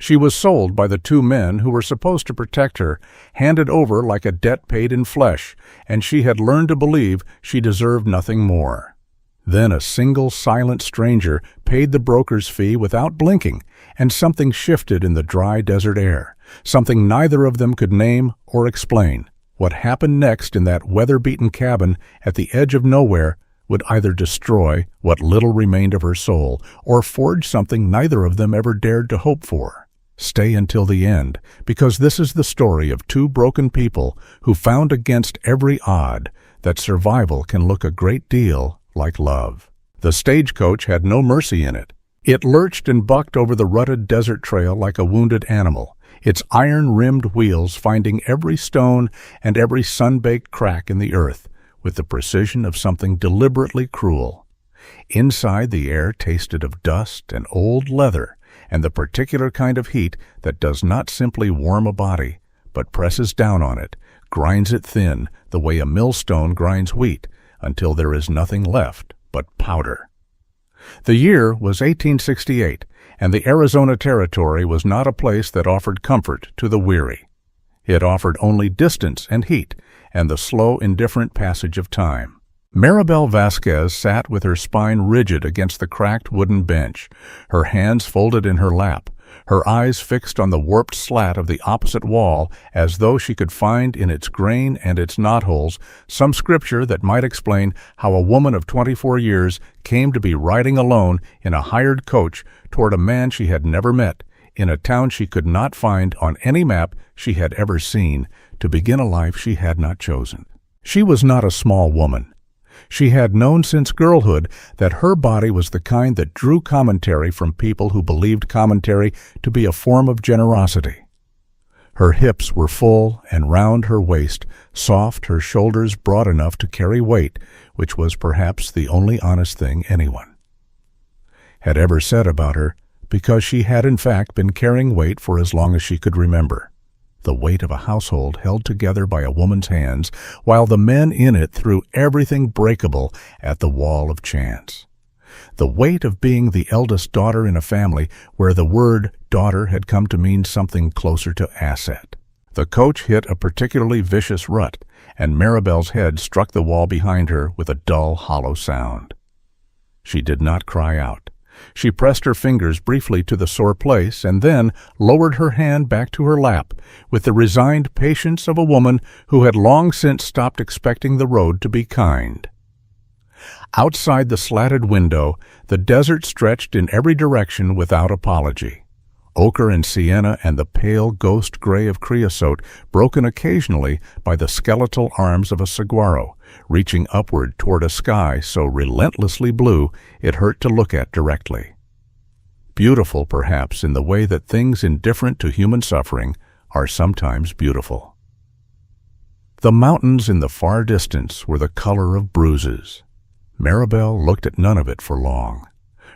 She was sold by the two men who were supposed to protect her, handed over like a debt paid in flesh, and she had learned to believe she deserved nothing more. Then a single silent stranger paid the broker's fee without blinking, and something shifted in the dry desert air, something neither of them could name or explain. What happened next in that weather-beaten cabin at the edge of nowhere would either destroy what little remained of her soul or forge something neither of them ever dared to hope for. Stay until the end, because this is the story of two broken people who found against every odd that survival can look a great deal like love. The stagecoach had no mercy in it. It lurched and bucked over the rutted desert trail like a wounded animal, its iron-rimmed wheels finding every stone and every sun-baked crack in the earth with the precision of something deliberately cruel. Inside, the air tasted of dust and old leather, and the particular kind of heat that does not simply warm a body, but presses down on it, grinds it thin the way a millstone grinds wheat, until there is nothing left but powder. The year was 1868, and the Arizona Territory was not a place that offered comfort to the weary. It offered only distance and heat, and the slow, indifferent passage of time. Maribel Vasquez sat with her spine rigid against the cracked wooden bench, her hands folded in her lap, her eyes fixed on the warped slat of the opposite wall as though she could find in its grain and its knotholes some scripture that might explain how a woman of 24 years came to be riding alone in a hired coach toward a man she had never met, in a town she could not find on any map she had ever seen, to begin a life she had not chosen. She was not a small woman. She had known since girlhood that her body was the kind that drew commentary from people who believed commentary to be a form of generosity. Her hips were full and round her waist, soft, her shoulders broad enough to carry weight, which was perhaps the only honest thing anyone had ever said about her, because she had in fact been carrying weight for as long as she could remember. The weight of a household held together by a woman's hands, while the men in it threw everything breakable at the wall of chance. The weight of being the eldest daughter in a family where the word daughter had come to mean something closer to asset. The coach hit a particularly vicious rut, and Maribel's head struck the wall behind her with a dull, hollow sound. She did not cry out. She pressed her fingers briefly to the sore place and then lowered her hand back to her lap with the resigned patience of a woman who had long since stopped expecting the road to be kind. Outside the slatted window, the desert stretched in every direction without apology. Ochre and sienna and the pale ghost gray of creosote, broken occasionally by the skeletal arms of a saguaro, reaching upward toward a sky so relentlessly blue it hurt to look at directly. Beautiful, perhaps, in the way that things indifferent to human suffering are sometimes beautiful. The mountains in the far distance were the color of bruises. Maribel looked at none of it for long.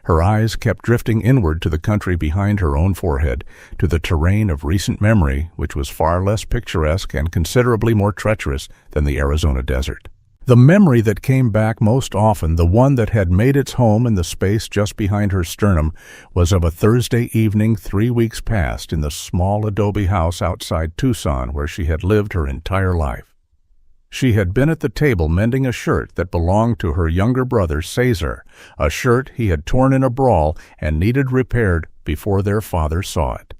Her eyes kept drifting inward to the country behind her own forehead, to the terrain of recent memory, which was far less picturesque and considerably more treacherous than the Arizona desert. The memory that came back most often, the one that had made its home in the space just behind her sternum, was of a Thursday evening 3 weeks past in the small adobe house outside Tucson where she had lived her entire life. She had been at the table mending a shirt that belonged to her younger brother, Cesar, a shirt he had torn in a brawl and needed repaired before their father saw it.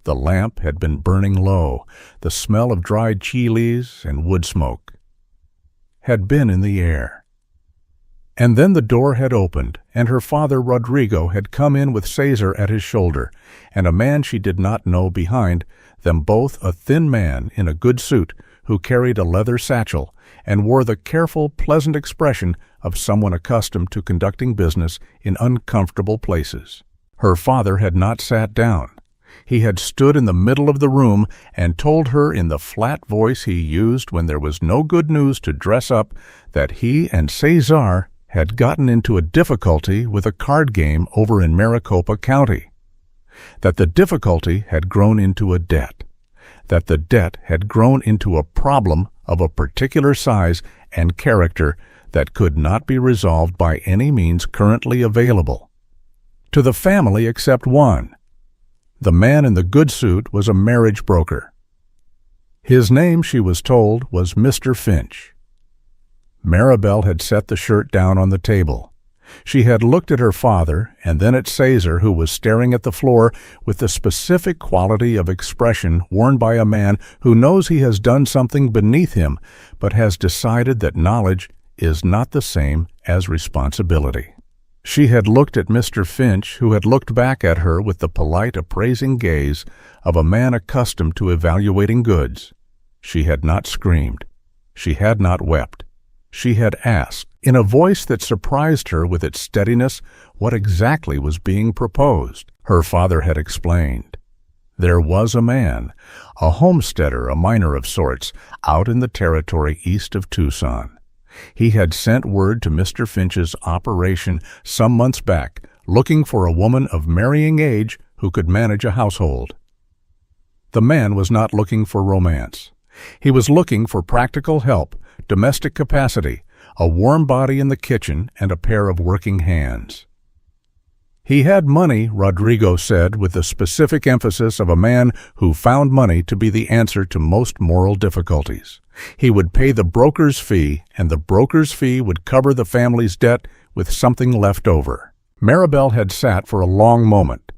The lamp had been burning low. The smell of dried chilies and wood smoke had been in the air. And then the door had opened, and her father, Rodrigo, had come in with Cesar at his shoulder, and a man she did not know behind, them both a thin man in a good suit, who carried a leather satchel and wore the careful, pleasant expression of someone accustomed to conducting business in uncomfortable places. Her father had not sat down. He had stood in the middle of the room and told her in the flat voice he used when there was no good news to dress up that he and Cesar had gotten into a difficulty with a card game over in Maricopa County, that the difficulty had grown into a debt, that the debt had grown into a problem of a particular size and character that could not be resolved by any means currently available to the family except one, The man in the good suit was a marriage broker. His name, she was told, was Mr. Finch. Maribel had set the shirt down on the table. She had looked at her father and then at Caesar, who was staring at the floor with the specific quality of expression worn by a man who knows he has done something beneath him, but has decided that knowledge is not the same as responsibility. She had looked at Mr. Finch, who had looked back at her with the polite, appraising gaze of a man accustomed to evaluating goods. She had not screamed. She had not wept. She had asked, in a voice that surprised her with its steadiness, what exactly was being proposed. Her father had explained. There was a man, a homesteader, a miner of sorts, out in the territory east of Tucson. He had sent word to Mr. Finch's operation some months back, looking for a woman of marrying age who could manage a household. The man was not looking for romance. He was looking for practical help, domestic capacity, a warm body in the kitchen, and a pair of working hands. He had money, Rodrigo said, with the specific emphasis of a man who found money to be the answer to most moral difficulties. He would pay the broker's fee, and the broker's fee would cover the family's debt with something left over. Maribel had sat for a long moment.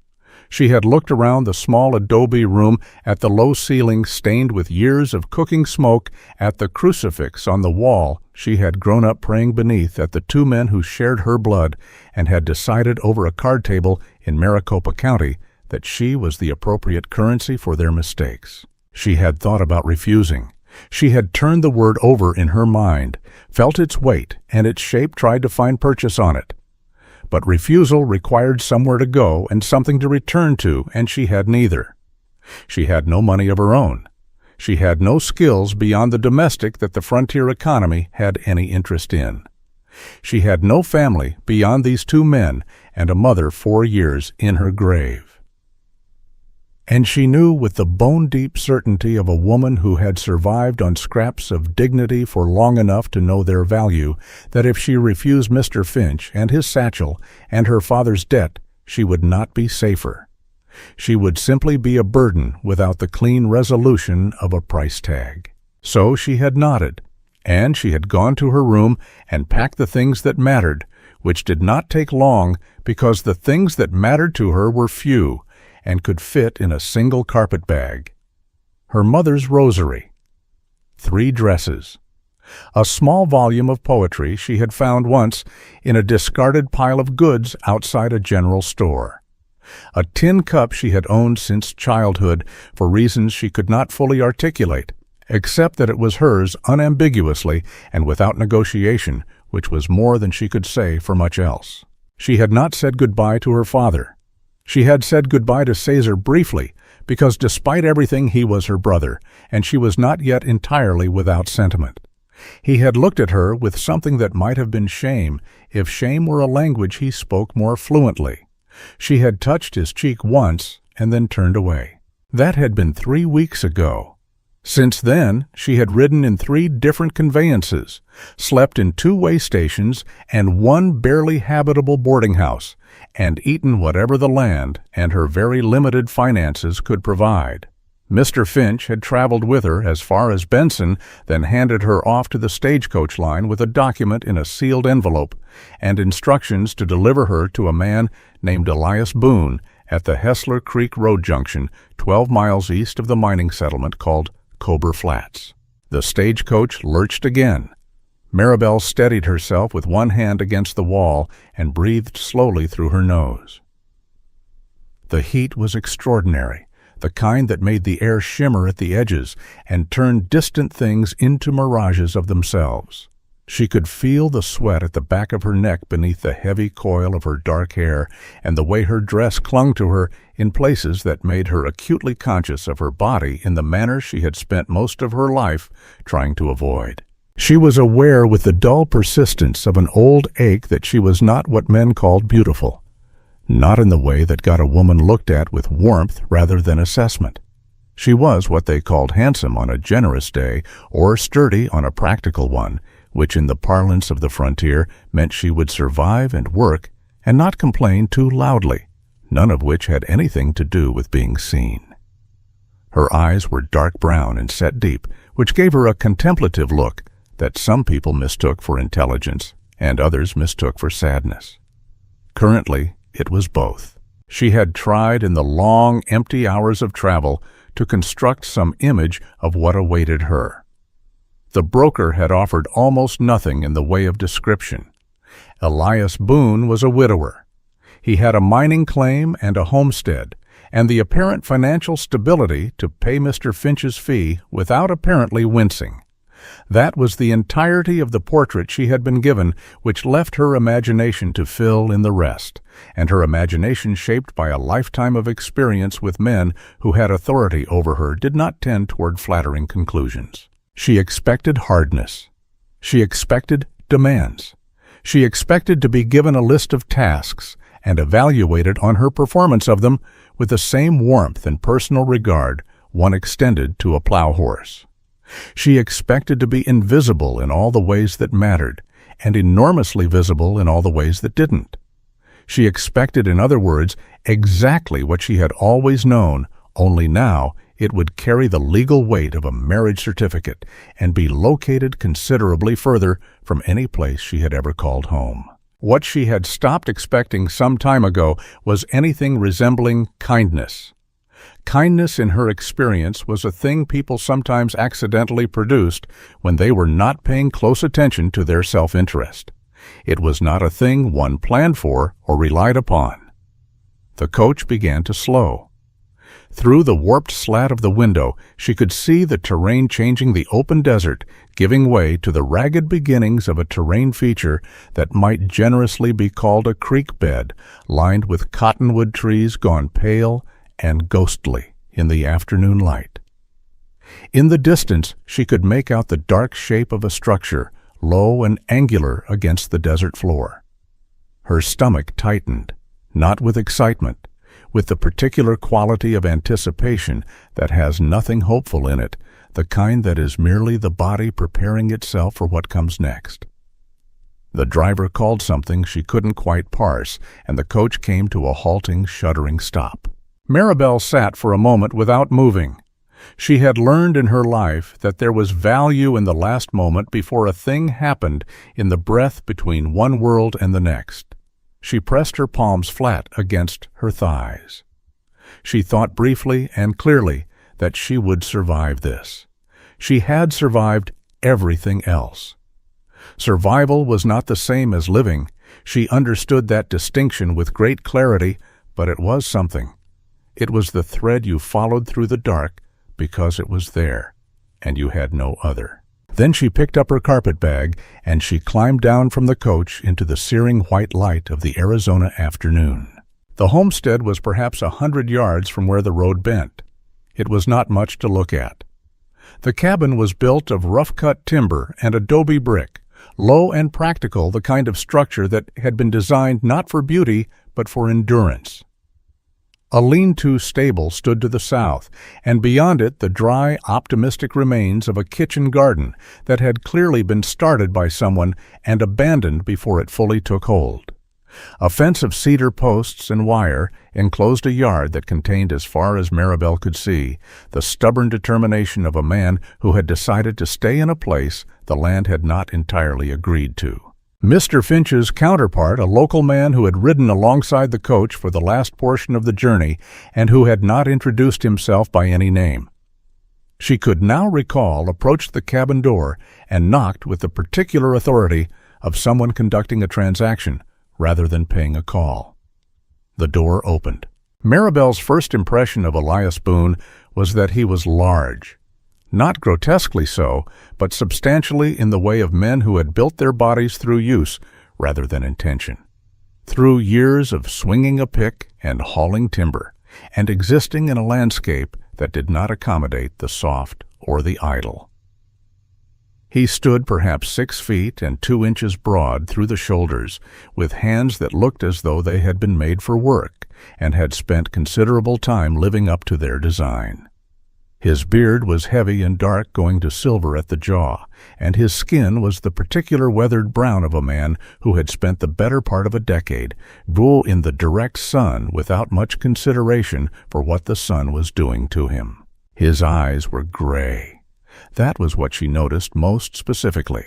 She had looked around the small adobe room, at the low ceiling stained with years of cooking smoke, at the crucifix on the wall she had grown up praying beneath, at the two men who shared her blood, and had decided over a card table in Maricopa County that she was the appropriate currency for their mistakes. She had thought about refusing. She had turned the word over in her mind, felt its weight and its shape, tried to find purchase on it. But refusal required somewhere to go and something to return to, and she had neither. She had no money of her own. She had no skills beyond the domestic that the frontier economy had any interest in. She had no family beyond these two men and a mother 4 years in her grave. And she knew with the bone-deep certainty of a woman who had survived on scraps of dignity for long enough to know their value, that if she refused Mr. Finch and his satchel and her father's debt, she would not be safer. She would simply be a burden without the clean resolution of a price tag. So she had nodded, and she had gone to her room and packed the things that mattered, which did not take long because the things that mattered to her were few and could fit in a single carpet bag. Her mother's rosary, 3 dresses, a small volume of poetry she had found once in a discarded pile of goods outside a general store, a tin cup she had owned since childhood for reasons she could not fully articulate, except that it was hers unambiguously and without negotiation, which was more than she could say for much else. She had not said goodbye to her father. She had said goodbye to Caesar briefly, because despite everything he was her brother, and she was not yet entirely without sentiment. He had looked at her with something that might have been shame, if shame were a language he spoke more fluently. She had touched his cheek once and then turned away. That had been 3 weeks ago. Since then, she had ridden in 3 different conveyances, slept in 2 way stations and 1 barely habitable boarding house, and eaten whatever the land and her very limited finances could provide. Mr. Finch had traveled with her as far as Benson, then handed her off to the stagecoach line with a document in a sealed envelope and instructions to deliver her to a man named Elias Boone at the Hessler Creek Road Junction, 12 miles east of the mining settlement called Cobra Flats. The stagecoach lurched again. Maribel steadied herself with one hand against the wall and breathed slowly through her nose. The heat was extraordinary, the kind that made the air shimmer at the edges and turned distant things into mirages of themselves. She could feel the sweat at the back of her neck beneath the heavy coil of her dark hair and the way her dress clung to her in places that made her acutely conscious of her body in the manner she had spent most of her life trying to avoid. She was aware with the dull persistence of an old ache that she was not what men called beautiful, not in the way that got a woman looked at with warmth rather than assessment. She was what they called handsome on a generous day or sturdy on a practical one, which in the parlance of the frontier meant she would survive and work and not complain too loudly, none of which had anything to do with being seen. Her eyes were dark brown and set deep, which gave her a contemplative look that some people mistook for intelligence and others mistook for sadness. Currently, it was both. She had tried in the long, empty hours of travel to construct some image of what awaited her. The broker had offered almost nothing in the way of description. Elias Boone was a widower. He had a mining claim and a homestead, and the apparent financial stability to pay Mr. Finch's fee without apparently wincing. That was the entirety of the portrait she had been given, which left her imagination to fill in the rest, and her imagination shaped by a lifetime of experience with men who had authority over her did not tend toward flattering conclusions. She expected hardness. She expected demands. She expected to be given a list of tasks and evaluated on her performance of them with the same warmth and personal regard one extended to a plow horse. She expected to be invisible in all the ways that mattered, and enormously visible in all the ways that didn't. She expected, in other words, exactly what she had always known, only now it would carry the legal weight of a marriage certificate and be located considerably further from any place she had ever called home. What she had stopped expecting some time ago was anything resembling kindness. Kindness in her experience was a thing people sometimes accidentally produced when they were not paying close attention to their self-interest. It was not a thing one planned for or relied upon. The coach began to slow. Through the warped slat of the window, she could see the terrain changing the open desert, giving way to the ragged beginnings of a terrain feature that might generously be called a creek bed, lined with cottonwood trees gone pale and ghostly in the afternoon light. In the distance, she could make out the dark shape of a structure, low and angular against the desert floor. Her stomach tightened, not with excitement, with the particular quality of anticipation that has nothing hopeful in it, the kind that is merely the body preparing itself for what comes next. The driver called something she couldn't quite parse, and the coach came to a halting, shuddering stop. Maribel sat for a moment without moving. She had learned in her life that there was value in the last moment before a thing happened, in the breath between one world and the next. She pressed her palms flat against her thighs. She thought briefly and clearly that she would survive this. She had survived everything else. Survival was not the same as living. She understood that distinction with great clarity, but it was something. It was the thread you followed through the dark because it was there, and you had no other. Then she picked up her carpet bag, and she climbed down from the coach into the searing white light of the Arizona afternoon. The homestead was perhaps 100 yards from where the road bent. It was not much to look at. The cabin was built of rough-cut timber and adobe brick, low and practical, the kind of structure that had been designed not for beauty but for endurance. A lean-to stable stood to the south, and beyond it the dry, optimistic remains of a kitchen garden that had clearly been started by someone and abandoned before it fully took hold. A fence of cedar posts and wire enclosed a yard that contained, as far as Maribel could see, the stubborn determination of a man who had decided to stay in a place the land had not entirely agreed to. Mr. Finch's counterpart, a local man who had ridden alongside the coach for the last portion of the journey and who had not introduced himself by any name. She could now recall, approached the cabin door and knocked with the particular authority of someone conducting a transaction rather than paying a call. The door opened. Maribel's first impression of Elias Boone was that he was large. Not grotesquely so, but substantially in the way of men who had built their bodies through use rather than intention. Through years of swinging a pick and hauling timber, and existing in a landscape that did not accommodate the soft or the idle. He stood perhaps 6 feet and 2 inches broad through the shoulders, with hands that looked as though they had been made for work and had spent considerable time living up to their design. His beard was heavy and dark, going to silver at the jaw, and his skin was the particular weathered brown of a man who had spent the better part of a decade in the direct sun without much consideration for what the sun was doing to him. His eyes were gray. That was what she noticed most specifically.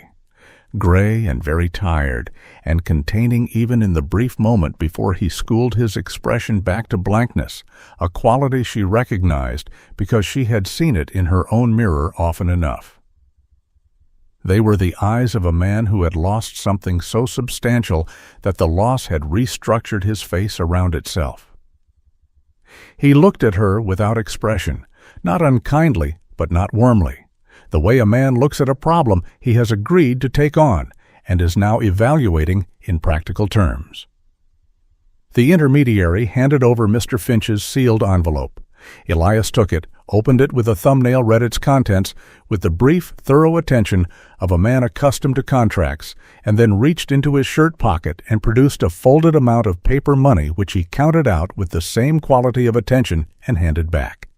Gray and very tired, and containing, even in the brief moment before he schooled his expression back to blankness, a quality she recognized because she had seen it in her own mirror often enough. They were the eyes of a man who had lost something so substantial that the loss had restructured his face around itself. He looked at her without expression, not unkindly, but not warmly. The way a man looks at a problem he has agreed to take on and is now evaluating in practical terms. The intermediary handed over Mr. Finch's sealed envelope. Elias took it, opened it with a thumbnail, read its contents with the brief, thorough attention of a man accustomed to contracts, and then reached into his shirt pocket and produced a folded amount of paper money which he counted out with the same quality of attention and handed back.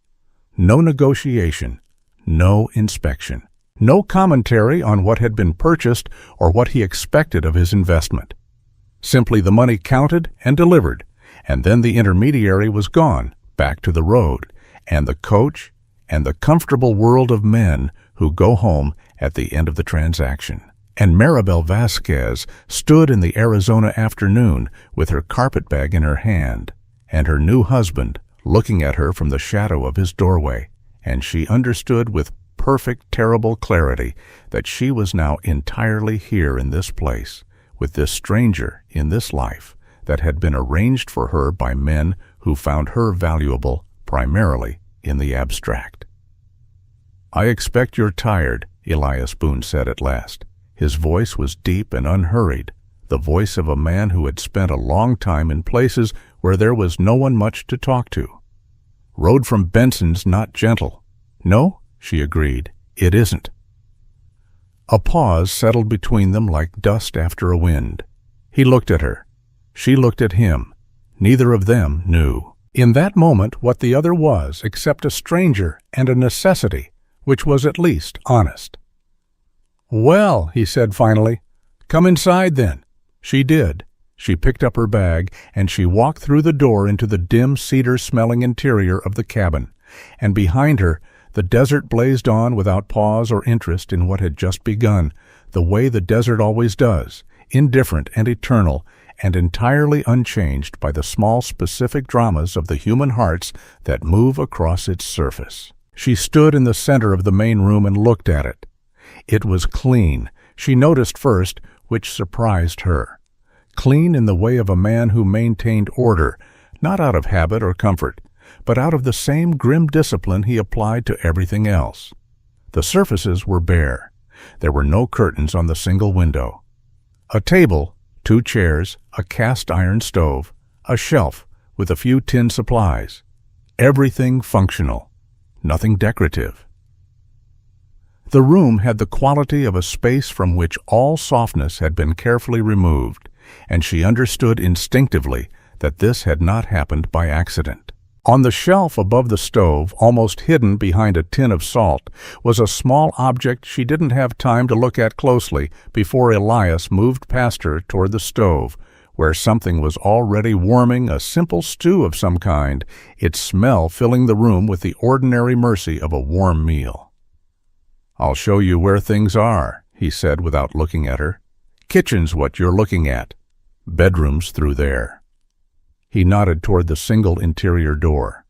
No negotiation. No inspection. No commentary on what had been purchased or what he expected of his investment. Simply the money counted and delivered, and then the intermediary was gone, back to the road, and the coach, and the comfortable world of men who go home at the end of the transaction. And Maribel Vasquez stood in the Arizona afternoon with her carpetbag in her hand, and her new husband looking at her from the shadow of his doorway, and she understood with perfect, terrible clarity that she was now entirely here in this place, with this stranger in this life that had been arranged for her by men who found her valuable primarily in the abstract. "I expect you're tired," Elias Boone said at last. His voice was deep and unhurried, the voice of a man who had spent a long time in places where there was no one much to talk to. "Road from Benson's not gentle." "No," she agreed, "it isn't." A pause settled between them like dust after a wind. He looked at her. She looked at him. Neither of them knew in that moment what the other was except a stranger and a necessity, which was at least honest. "Well," he said finally, "come inside then." She did. She picked up her bag, and she walked through the door into the dim, cedar-smelling interior of the cabin, and behind her the desert blazed on without pause or interest in what had just begun, the way the desert always does, indifferent and eternal, and entirely unchanged by the small specific dramas of the human hearts that move across its surface. She stood in the center of the main room and looked at it. It was clean, she noticed first, which surprised her. Clean in the way of a man who maintained order, not out of habit or comfort, but out of the same grim discipline he applied to everything else. The surfaces were bare. There were no curtains on the single window. A table, 2 chairs, a cast-iron stove, a shelf with a few tin supplies. Everything functional, nothing decorative. The room had the quality of a space from which all softness had been carefully removed, and she understood instinctively that this had not happened by accident. On the shelf above the stove, almost hidden behind a tin of salt, was a small object she didn't have time to look at closely before Elias moved past her toward the stove, where something was already warming, a simple stew of some kind, its smell filling the room with the ordinary mercy of a warm meal. "I'll show you where things are," he said without looking at her. "Kitchen's what you're looking at. Bedroom's through there." He nodded toward the single interior door.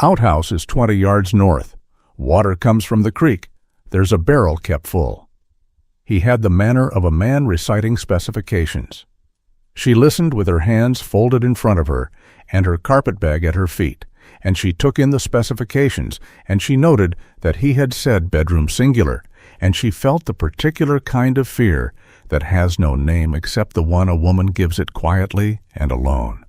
"Outhouse is 20 yards north. Water comes from the creek. There's a barrel kept full." He had the manner of a man reciting specifications. She listened with her hands folded in front of her and her carpetbag at her feet, and she took in the specifications, and she noted that he had said bedroom singular, and she felt the particular kind of fear that has no name except the one a woman gives it quietly and alone.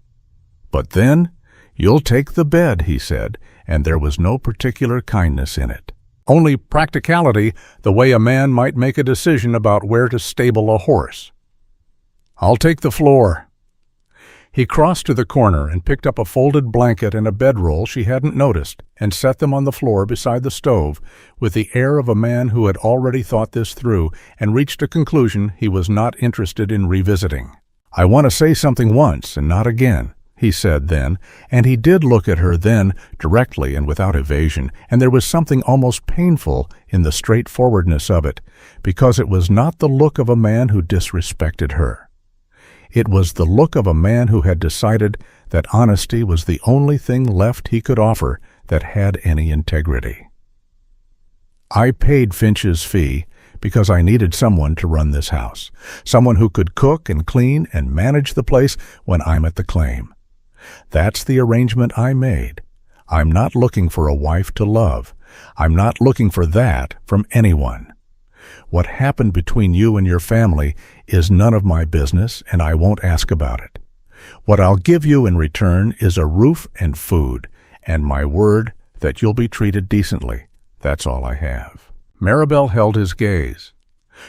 "But then, you'll take the bed," he said, and there was no particular kindness in it. Only practicality, the way a man might make a decision about where to stable a horse. "I'll take the floor." He crossed to the corner and picked up a folded blanket and a bedroll she hadn't noticed and set them on the floor beside the stove with the air of a man who had already thought this through and reached a conclusion he was not interested in revisiting. "I want to say something once and not again," he said then, and he did look at her then directly and without evasion, and there was something almost painful in the straightforwardness of it, because it was not the look of a man who disrespected her. It was the look of a man who had decided that honesty was the only thing left he could offer that had any integrity. "I paid Finch's fee because I needed someone to run this house, someone who could cook and clean and manage the place when I'm at the claim. That's the arrangement I made. I'm not looking for a wife to love. I'm not looking for that from anyone. What happened between you and your family is none of my business, and I won't ask about it. What I'll give you in return is a roof and food, and my word that you'll be treated decently. That's all I have." Maribel held his gaze.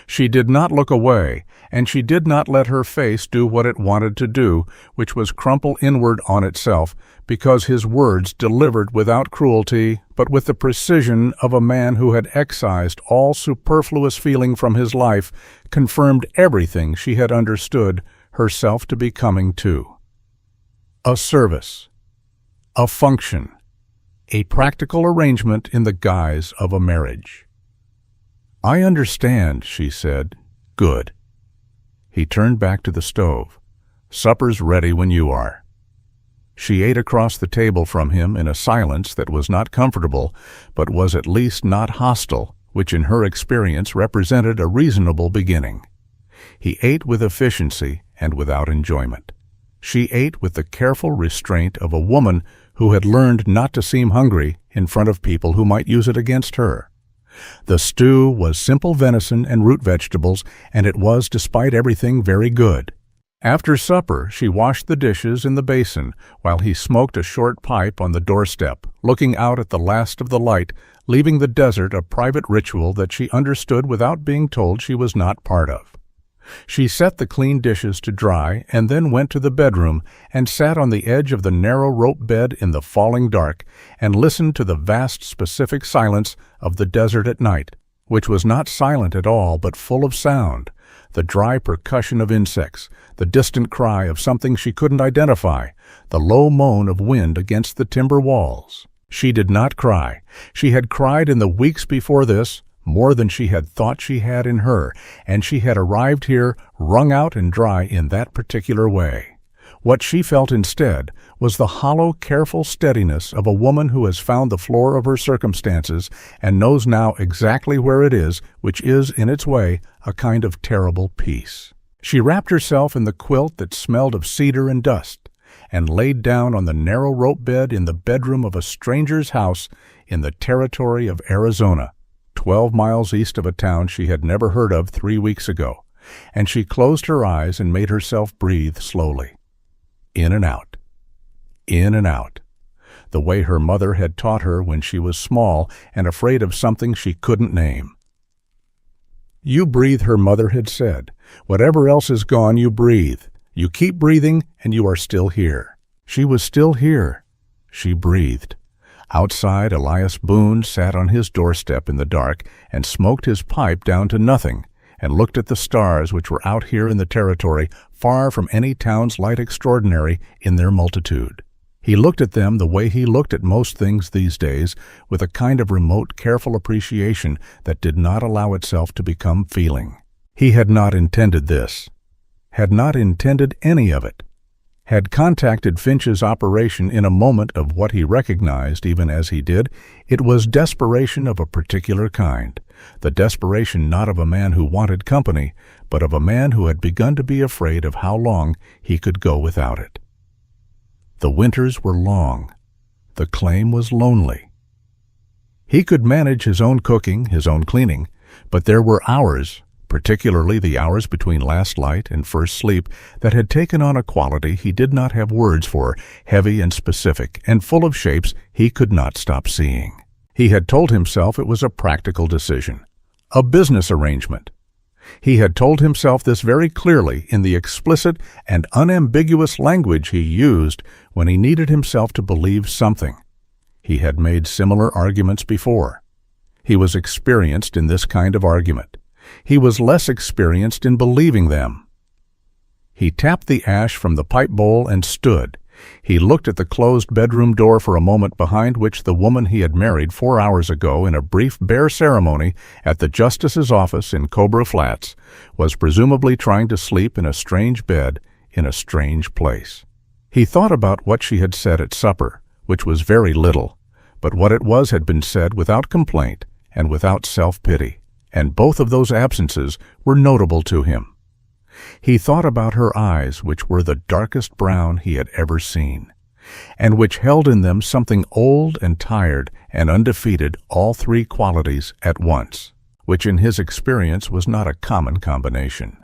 She did not look away, and she did not let her face do what it wanted to do, which was crumple inward on itself, because his words, delivered without cruelty, but with the precision of a man who had excised all superfluous feeling from his life, confirmed everything she had understood herself to be coming to. A service, a function, a practical arrangement in the guise of a marriage. "I understand," she said. "Good." He turned back to the stove. "Supper's ready when you are." She ate across the table from him in a silence that was not comfortable, but was at least not hostile, which in her experience represented a reasonable beginning. He ate with efficiency and without enjoyment. She ate with the careful restraint of a woman who had learned not to seem hungry in front of people who might use it against her. The stew was simple venison and root vegetables, and it was, despite everything, very good. After supper, she washed the dishes in the basin, while he smoked a short pipe on the doorstep, looking out at the last of the light, leaving the desert a private ritual that she understood without being told she was not part of. She set the clean dishes to dry and then went to the bedroom and sat on the edge of the narrow rope bed in the falling dark and listened to the vast specific silence of the desert at night, which was not silent at all but full of sound, the dry percussion of insects, the distant cry of something she couldn't identify, the low moan of wind against the timber walls. She did not cry. She had cried in the weeks before this, more than she had thought she had in her, and she had arrived here wrung out and dry in that particular way. What she felt instead was the hollow, careful steadiness of a woman who has found the floor of her circumstances and knows now exactly where it is, which is, in its way, a kind of terrible peace. She wrapped herself in the quilt that smelled of cedar and dust, and laid down on the narrow rope bed in the bedroom of a stranger's house in the territory of Arizona, 12 miles east of a town she had never heard of 3 weeks ago, and she closed her eyes and made herself breathe slowly. In and out. In and out. The way her mother had taught her when she was small and afraid of something she couldn't name. "You breathe," her mother had said. "Whatever else is gone, you breathe. You keep breathing, and you are still here." She was still here. She breathed. Outside, Elias Boone sat on his doorstep in the dark and smoked his pipe down to nothing and looked at the stars which were out here in the territory, far from any town's light extraordinary in their multitude. He looked at them the way he looked at most things these days, with a kind of remote, careful appreciation that did not allow itself to become feeling. He had not intended this, had not intended any of it, had contacted Finch's operation in a moment of what he recognized even as he did. It was desperation of a particular kind, the desperation not of a man who wanted company, but of a man who had begun to be afraid of how long he could go without it. The winters were long. The claim was lonely. He could manage his own cooking, his own cleaning, but there were hours, particularly the hours between last light and first sleep, that had taken on a quality he did not have words for, heavy and specific, and full of shapes he could not stop seeing. He had told himself it was a practical decision, a business arrangement. He had told himself this very clearly in the explicit and unambiguous language he used when he needed himself to believe something. He had made similar arguments before. He was experienced in this kind of argument. He was less experienced in believing them. He tapped the ash from the pipe bowl and stood. He looked at the closed bedroom door for a moment, behind which the woman he had married 4 hours ago in a brief bare ceremony at the justice's office in Cobra Flats was presumably trying to sleep in a strange bed in a strange place. He thought about what she had said at supper, which was very little, but what it was had been said without complaint and without self-pity, and both of those absences were notable to him. He thought about her eyes, which were the darkest brown he had ever seen, and which held in them something old and tired and undefeated, all three qualities at once, which in his experience was not a common combination.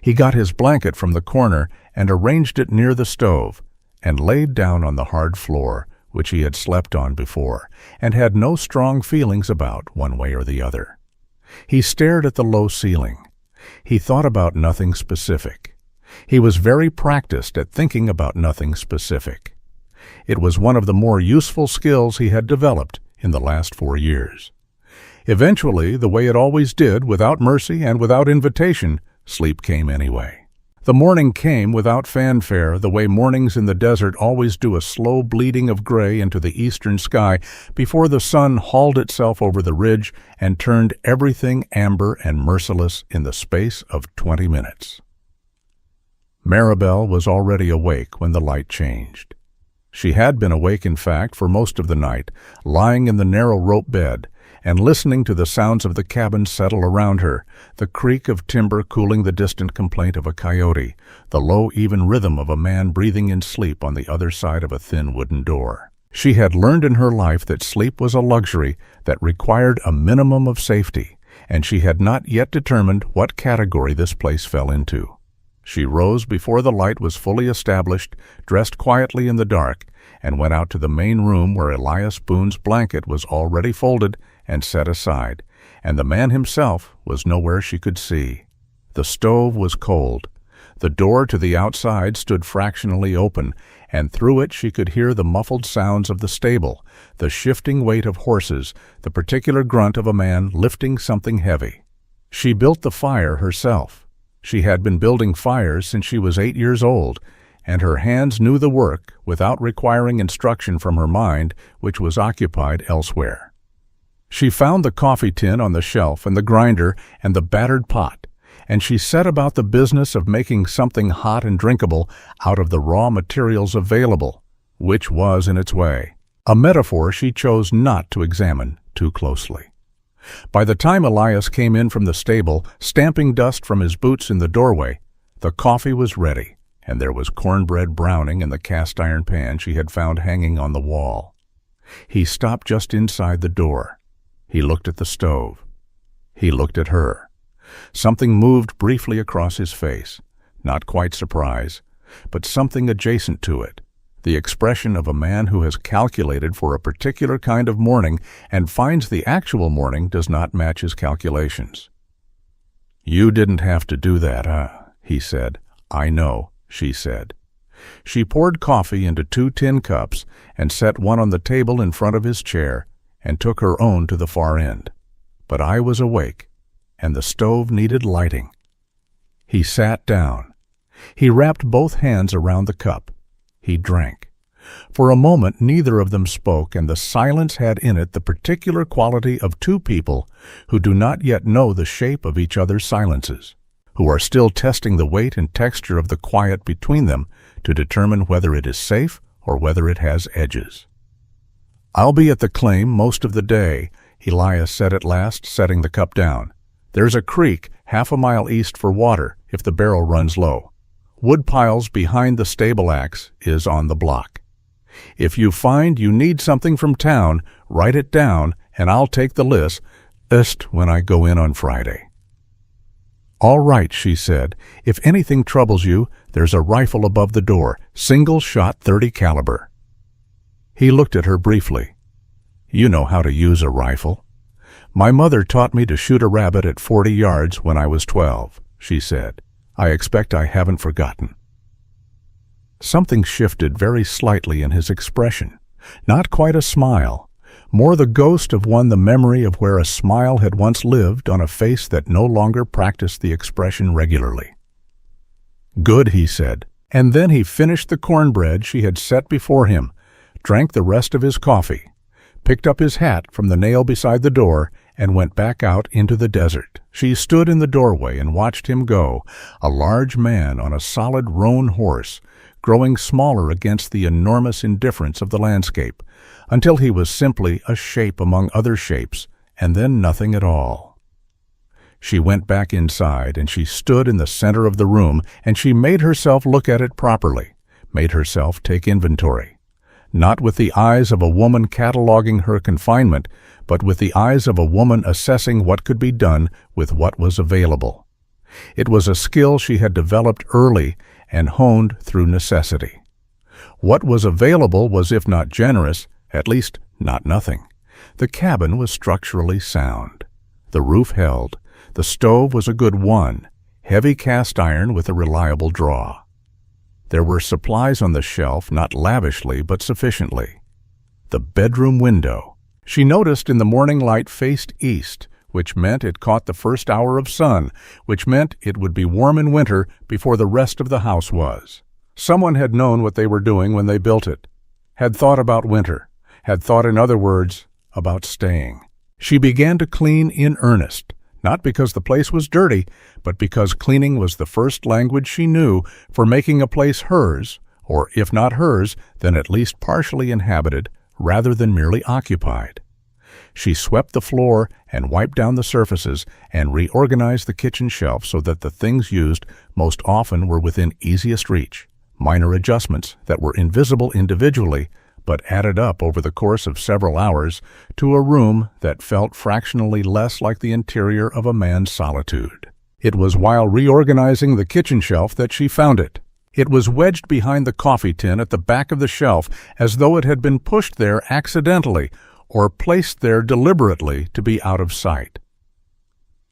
He got his blanket from the corner and arranged it near the stove, and laid down on the hard floor, which he had slept on before, and had no strong feelings about one way or the other. He stared at the low ceiling. He thought about nothing specific. He was very practiced at thinking about nothing specific. It was one of the more useful skills he had developed in the last 4 years. Eventually, the way it always did, without mercy and without invitation, sleep came anyway. The morning came without fanfare, the way mornings in the desert always do, a slow bleeding of gray into the eastern sky before the sun hauled itself over the ridge and turned everything amber and merciless in the space of 20 minutes. Maribel was already awake when the light changed. She had been awake, in fact, for most of the night, lying in the narrow rope bed, and listening to the sounds of the cabin settle around her, the creak of timber cooling the distant complaint of a coyote, the low, even rhythm of a man breathing in sleep on the other side of a thin wooden door. She had learned in her life that sleep was a luxury that required a minimum of safety, and she had not yet determined what category this place fell into. She rose before the light was fully established, dressed quietly in the dark, and went out to the main room where Elias Boone's blanket was already folded and set aside, and the man himself was nowhere she could see. The stove was cold. The door to the outside stood fractionally open, and through it she could hear the muffled sounds of the stable, the shifting weight of horses, the particular grunt of a man lifting something heavy. She built the fire herself. She had been building fires since she was 8 years old, and her hands knew the work without requiring instruction from her mind, which was occupied elsewhere. She found the coffee tin on the shelf and the grinder and the battered pot, and she set about the business of making something hot and drinkable out of the raw materials available, which was in its way, a metaphor she chose not to examine too closely. By the time Elias came in from the stable, stamping dust from his boots in the doorway, the coffee was ready, and there was cornbread browning in the cast-iron pan she had found hanging on the wall. He stopped just inside the door. He looked at the stove. He looked at her. Something moved briefly across his face, not quite surprise, but something adjacent to it, the expression of a man who has calculated for a particular kind of morning and finds the actual morning does not match his calculations. "You didn't have to do that, huh?" he said. "I know," she said. She poured coffee into 2 tin cups and set one on the table in front of his chair and took her own to the far end. But I was awake, and the stove needed lighting. He sat down. He wrapped both hands around the cup. He drank. For a moment neither of them spoke, and the silence had in it the particular quality of 2 people who do not yet know the shape of each other's silences, who are still testing the weight and texture of the quiet between them to determine whether it is safe or whether it has edges. "I'll be at the claim most of the day," Elias said at last, setting the cup down. "There's a creek 1/2 mile east for water if the barrel runs low. Wood piles behind the stable axe is on the block. If you find you need something from town, write it down, and I'll take the list when I go in on Friday." "All right," she said. "If anything troubles you, there's a rifle above the door, single-shot .30 caliber." He looked at her briefly. "You know how to use a rifle." "My mother taught me to shoot a rabbit at 40 yards when I was 12, she said. I expect I haven't forgotten." Something shifted very slightly in his expression. Not quite a smile, more the ghost of one, the memory of where a smile had once lived on a face that no longer practiced the expression regularly. "Good," he said, and then he finished the cornbread she had set before him, drank the rest of his coffee, picked up his hat from the nail beside the door, and went back out into the desert. She stood in the doorway and watched him go, a large man on a solid roan horse, growing smaller against the enormous indifference of the landscape, until he was simply a shape among other shapes, and then nothing at all. She went back inside, and she stood in the center of the room, and she made herself look at it properly, made herself take inventory. Not with the eyes of a woman cataloging her confinement, but with the eyes of a woman assessing what could be done with what was available. It was a skill she had developed early and honed through necessity. What was available was, if not generous, at least not nothing. The cabin was structurally sound. The roof held. The stove was a good one, heavy cast iron with a reliable draw. There were supplies on the shelf, not lavishly, but sufficiently. The bedroom window, she noticed in the morning light, faced east, which meant it caught the first hour of sun, which meant it would be warm in winter before the rest of the house was. Someone had known what they were doing when they built it, had thought about winter, had thought, in other words, about staying. She began to clean in earnest, not because the place was dirty, but because cleaning was the first language she knew for making a place hers, or if not hers, then at least partially inhabited, rather than merely occupied. She swept the floor and wiped down the surfaces and reorganized the kitchen shelf so that the things used most often were within easiest reach, minor adjustments that were invisible individually, but added up over the course of several hours to a room that felt fractionally less like the interior of a man's solitude. It was while reorganizing the kitchen shelf that she found it. It was wedged behind the coffee tin at the back of the shelf, as though it had been pushed there accidentally or placed there deliberately to be out of sight.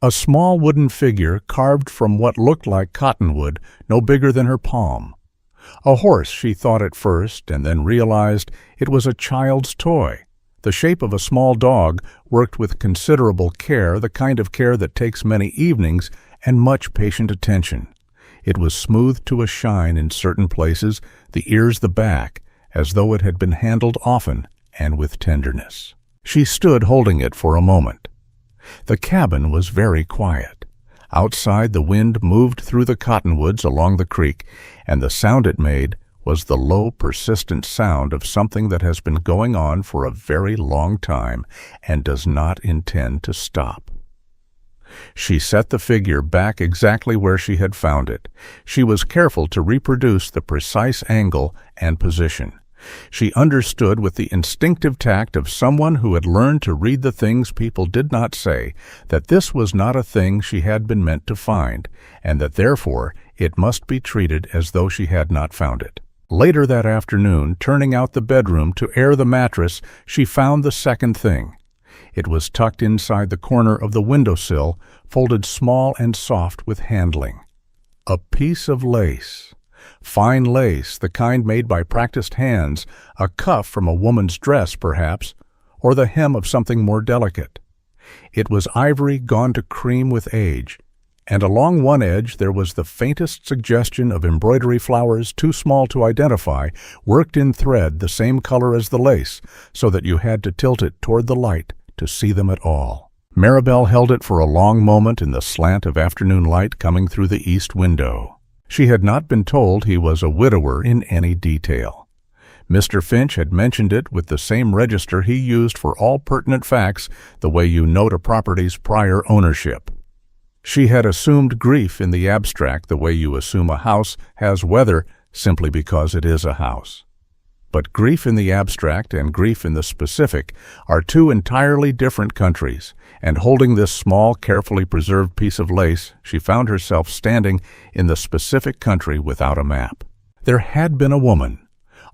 A small wooden figure carved from what looked like cottonwood, no bigger than her palm. A horse, she thought at first, and then realized it was a child's toy. The shape of a small dog, worked with considerable care, the kind of care that takes many evenings and much patient attention. It was smoothed to a shine in certain places, the ears, the back, as though it had been handled often and with tenderness. She stood holding it for a moment. The cabin was very quiet. Outside, the wind moved through the cottonwoods along the creek, and the sound it made was the low, persistent sound of something that has been going on for a very long time and does not intend to stop. She set the figure back exactly where she had found it. She was careful to reproduce the precise angle and position. She understood with the instinctive tact of someone who had learned to read the things people did not say that this was not a thing she had been meant to find, and that therefore it must be treated as though she had not found it. Later that afternoon, turning out the bedroom to air the mattress, she found the second thing. It was tucked inside the corner of the windowsill, folded small and soft with handling. A piece of lace. Fine lace, the kind made by practiced hands, a cuff from a woman's dress, perhaps, or the hem of something more delicate. It was ivory gone to cream with age, and along one edge there was the faintest suggestion of embroidery flowers too small to identify, worked in thread the same color as the lace, so that you had to tilt it toward the light to see them at all. Maribel held it for a long moment in the slant of afternoon light coming through the east window. She had not been told he was a widower in any detail. Mr. Finch had mentioned it with the same register he used for all pertinent facts, the way you note a property's prior ownership. She had assumed grief in the abstract the way you assume a house has weather simply because it is a house. But grief in the abstract and grief in the specific are two entirely different countries, and holding this small, carefully preserved piece of lace, she found herself standing in the specific country without a map. There had been a woman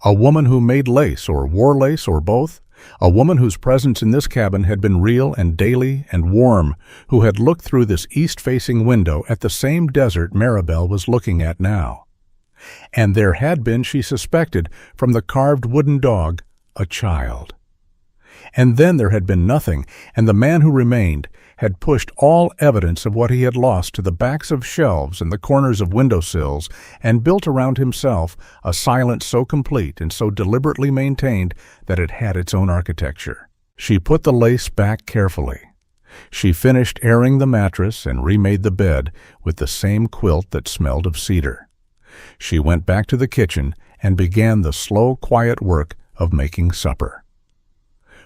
who made lace or wore lace or both, A woman whose presence in this cabin had been real and daily and warm, who had looked through this east-facing window at the same desert Maribel was looking at now. And there had been, she suspected, from the carved wooden dog, a child. And then there had been nothing, and the man who remained had pushed all evidence of what he had lost to the backs of shelves and the corners of windowsills, and built around himself a silence so complete and so deliberately maintained that it had its own architecture. She put the lace back carefully. She finished airing the mattress and remade the bed with the same quilt that smelled of cedar. She went back to the kitchen and began the slow, quiet work of making supper.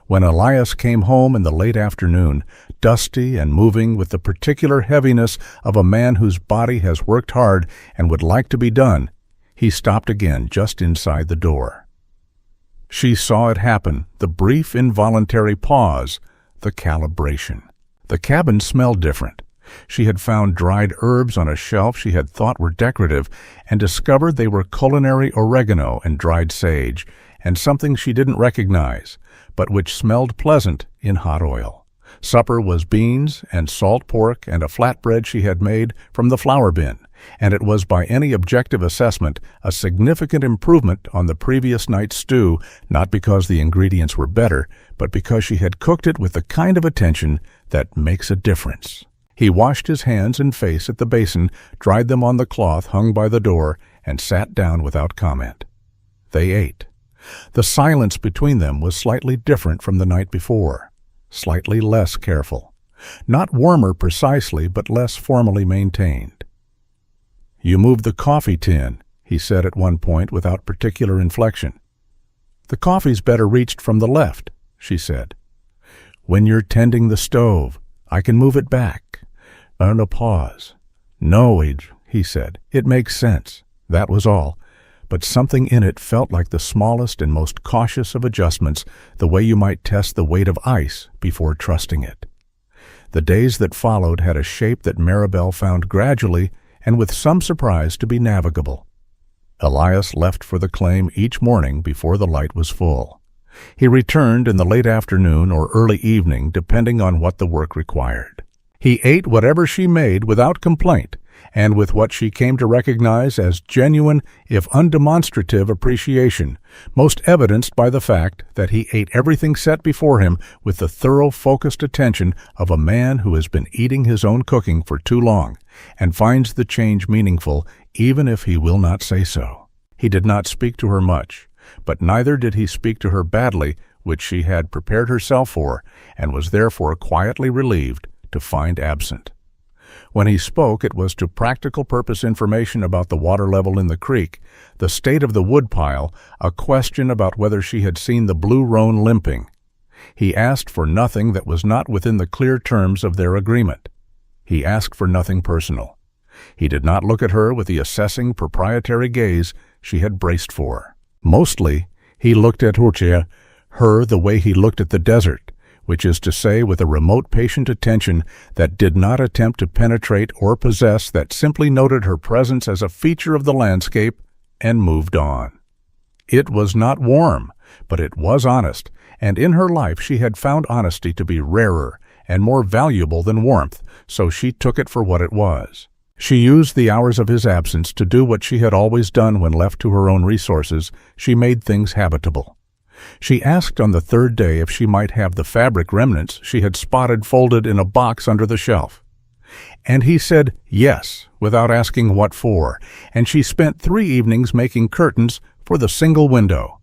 When Elias came home in the late afternoon, dusty and moving with the particular heaviness of a man whose body has worked hard and would like to be done, he stopped again just inside the door. She saw it happen, the brief involuntary pause, the calibration. The cabin smelled different. She had found dried herbs on a shelf she had thought were decorative and discovered they were culinary oregano and dried sage, and something she didn't recognize, but which smelled pleasant in hot oil. Supper was beans and salt pork and a flatbread she had made from the flour bin, and it was by any objective assessment a significant improvement on the previous night's stew, not because the ingredients were better, but because she had cooked it with the kind of attention that makes a difference. He washed his hands and face at the basin, dried them on the cloth hung by the door, and sat down without comment. They ate. The silence between them was slightly different from the night before, slightly less careful. Not warmer precisely, but less formally maintained. "You moved the coffee tin," he said at one point without particular inflection. "The coffee's better reached from the left," she said. "When you're tending the stove, I can move it back." And a pause. "No," he said. "It makes sense." That was all. But something in it felt like the smallest and most cautious of adjustments, the way you might test the weight of ice before trusting it. The days that followed had a shape that Maribel found gradually and with some surprise to be navigable. Elias left for the claim each morning before the light was full. He returned in the late afternoon or early evening, depending on what the work required. He ate whatever she made without complaint, and with what she came to recognize as genuine, if undemonstrative, appreciation, most evidenced by the fact that he ate everything set before him with the thorough, focused attention of a man who has been eating his own cooking for too long, and finds the change meaningful even if he will not say so. He did not speak to her much, but neither did he speak to her badly, which she had prepared herself for, and was therefore quietly relieved to find absent. When he spoke, it was to practical purpose information about the water level in the creek, the state of the woodpile, a question about whether she had seen the blue roan limping. He asked for nothing that was not within the clear terms of their agreement. He asked for nothing personal. He did not look at her with the assessing, proprietary gaze she had braced for. Mostly, he looked at her the way he looked at the desert, which is to say with a remote patient attention that did not attempt to penetrate or possess, that simply noted her presence as a feature of the landscape and moved on. It was not warm, but it was honest, and in her life she had found honesty to be rarer and more valuable than warmth, so she took it for what it was. She used the hours of his absence to do what she had always done when left to her own resources. She made things habitable. She asked on the third day if she might have the fabric remnants she had spotted folded in a box under the shelf. And he said yes, without asking what for, and she spent 3 evenings making curtains for the single window.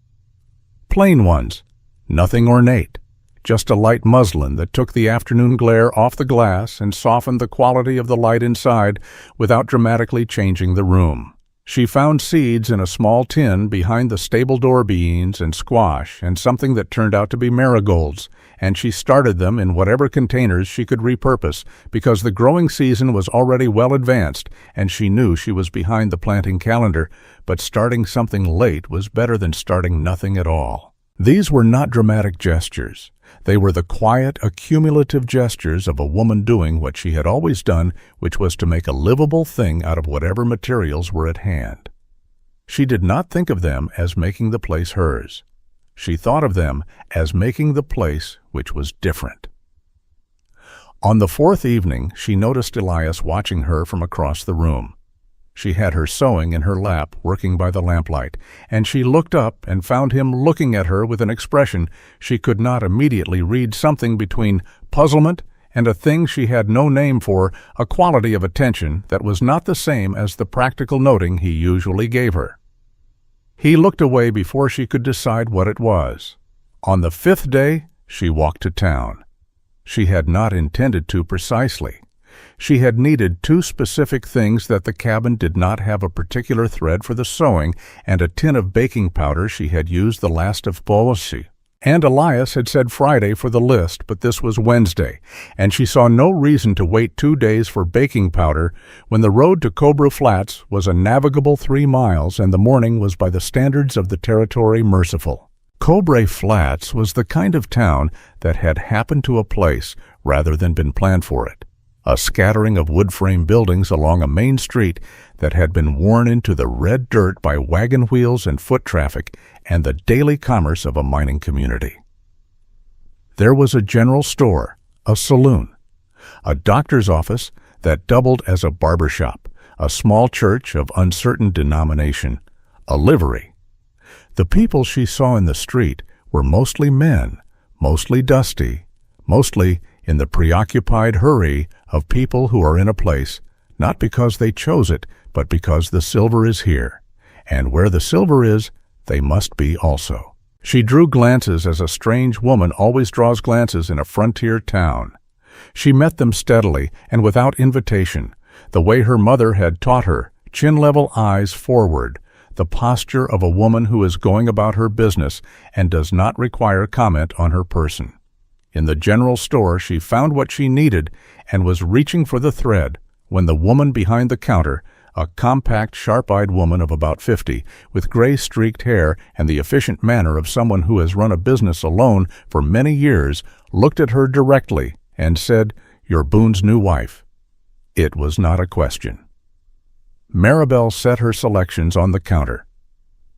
Plain ones, nothing ornate, just a light muslin that took the afternoon glare off the glass and softened the quality of the light inside without dramatically changing the room. She found seeds in a small tin behind the stable door, beans and squash, and something that turned out to be marigolds, and she started them in whatever containers she could repurpose, because the growing season was already well advanced, and she knew she was behind the planting calendar, but starting something late was better than starting nothing at all. These were not dramatic gestures. They were the quiet, accumulative gestures of a woman doing what she had always done, which was to make a livable thing out of whatever materials were at hand. She did not think of them as making the place hers. She thought of them as making the place which was different. On the fourth evening, she noticed Elias watching her from across the room. She had her sewing in her lap, working by the lamplight, and she looked up and found him looking at her with an expression she could not immediately read, something between puzzlement and a thing she had no name for, a quality of attention that was not the same as the practical noting he usually gave her. He looked away before she could decide what it was. On the fifth day, she walked to town. She had not intended to precisely. She had needed two specific things: that the cabin did not have a particular thread for the sewing, and a tin of baking powder she had used the last of thaws. And Elias had said Friday for the list, but this was Wednesday, and she saw no reason to wait 2 days for baking powder when the road to Cobra Flats was a navigable 3 miles and the morning was by the standards of the territory merciful. Cobra Flats was the kind of town that had happened to a place rather than been planned for it. A scattering of wood-frame buildings along a main street that had been worn into the red dirt by wagon wheels and foot traffic and the daily commerce of a mining community. There was a general store, a saloon, a doctor's office that doubled as a barber shop, a small church of uncertain denomination, a livery. The people she saw in the street were mostly men, mostly dusty, mostly in the preoccupied hurry of people who are in a place, not because they chose it, but because the silver is here, and where the silver is, they must be also. She drew glances as a strange woman always draws glances in a frontier town. She met them steadily and without invitation, the way her mother had taught her, chin-level eyes forward, the posture of a woman who is going about her business and does not require comment on her person. In the general store, she found what she needed and was reaching for the thread when the woman behind the counter, a compact, sharp-eyed woman of about 50, with gray-streaked hair and the efficient manner of someone who has run a business alone for many years, looked at her directly and said, "You're Boone's new wife." It was not a question. Maribel set her selections on the counter.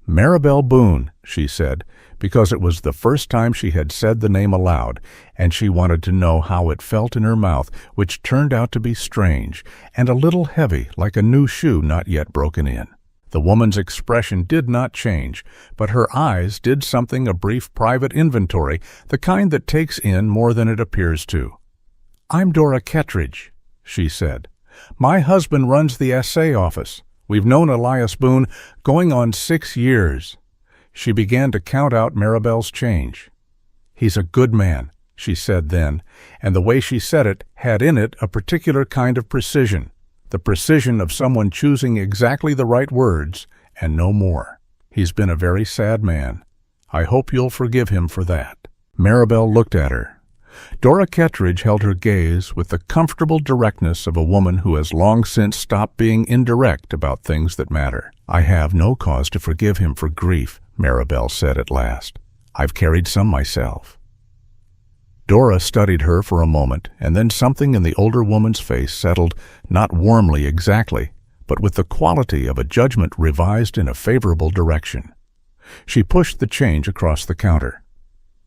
"Maribel Boone," she said, because it was the first time she had said the name aloud, and she wanted to know how it felt in her mouth, which turned out to be strange and a little heavy, like a new shoe not yet broken in. The woman's expression did not change, but her eyes did something, a brief private inventory, the kind that takes in more than it appears to. "I'm Dora Kettridge," she said. "My husband runs the essay office. We've known Elias Boone going on 6 years. She began to count out Maribel's change. "He's a good man," she said then, and the way she said it had in it a particular kind of precision, the precision of someone choosing exactly the right words and no more. "He's been a very sad man. I hope you'll forgive him for that." Maribel looked at her. Dora Kettridge held her gaze with the comfortable directness of a woman who has long since stopped being indirect about things that matter. "I have no cause to forgive him for grief," Maribel said at last. "I've carried some myself." Dora studied her for a moment, and then something in the older woman's face settled, not warmly exactly, but with the quality of a judgment revised in a favorable direction. She pushed the change across the counter.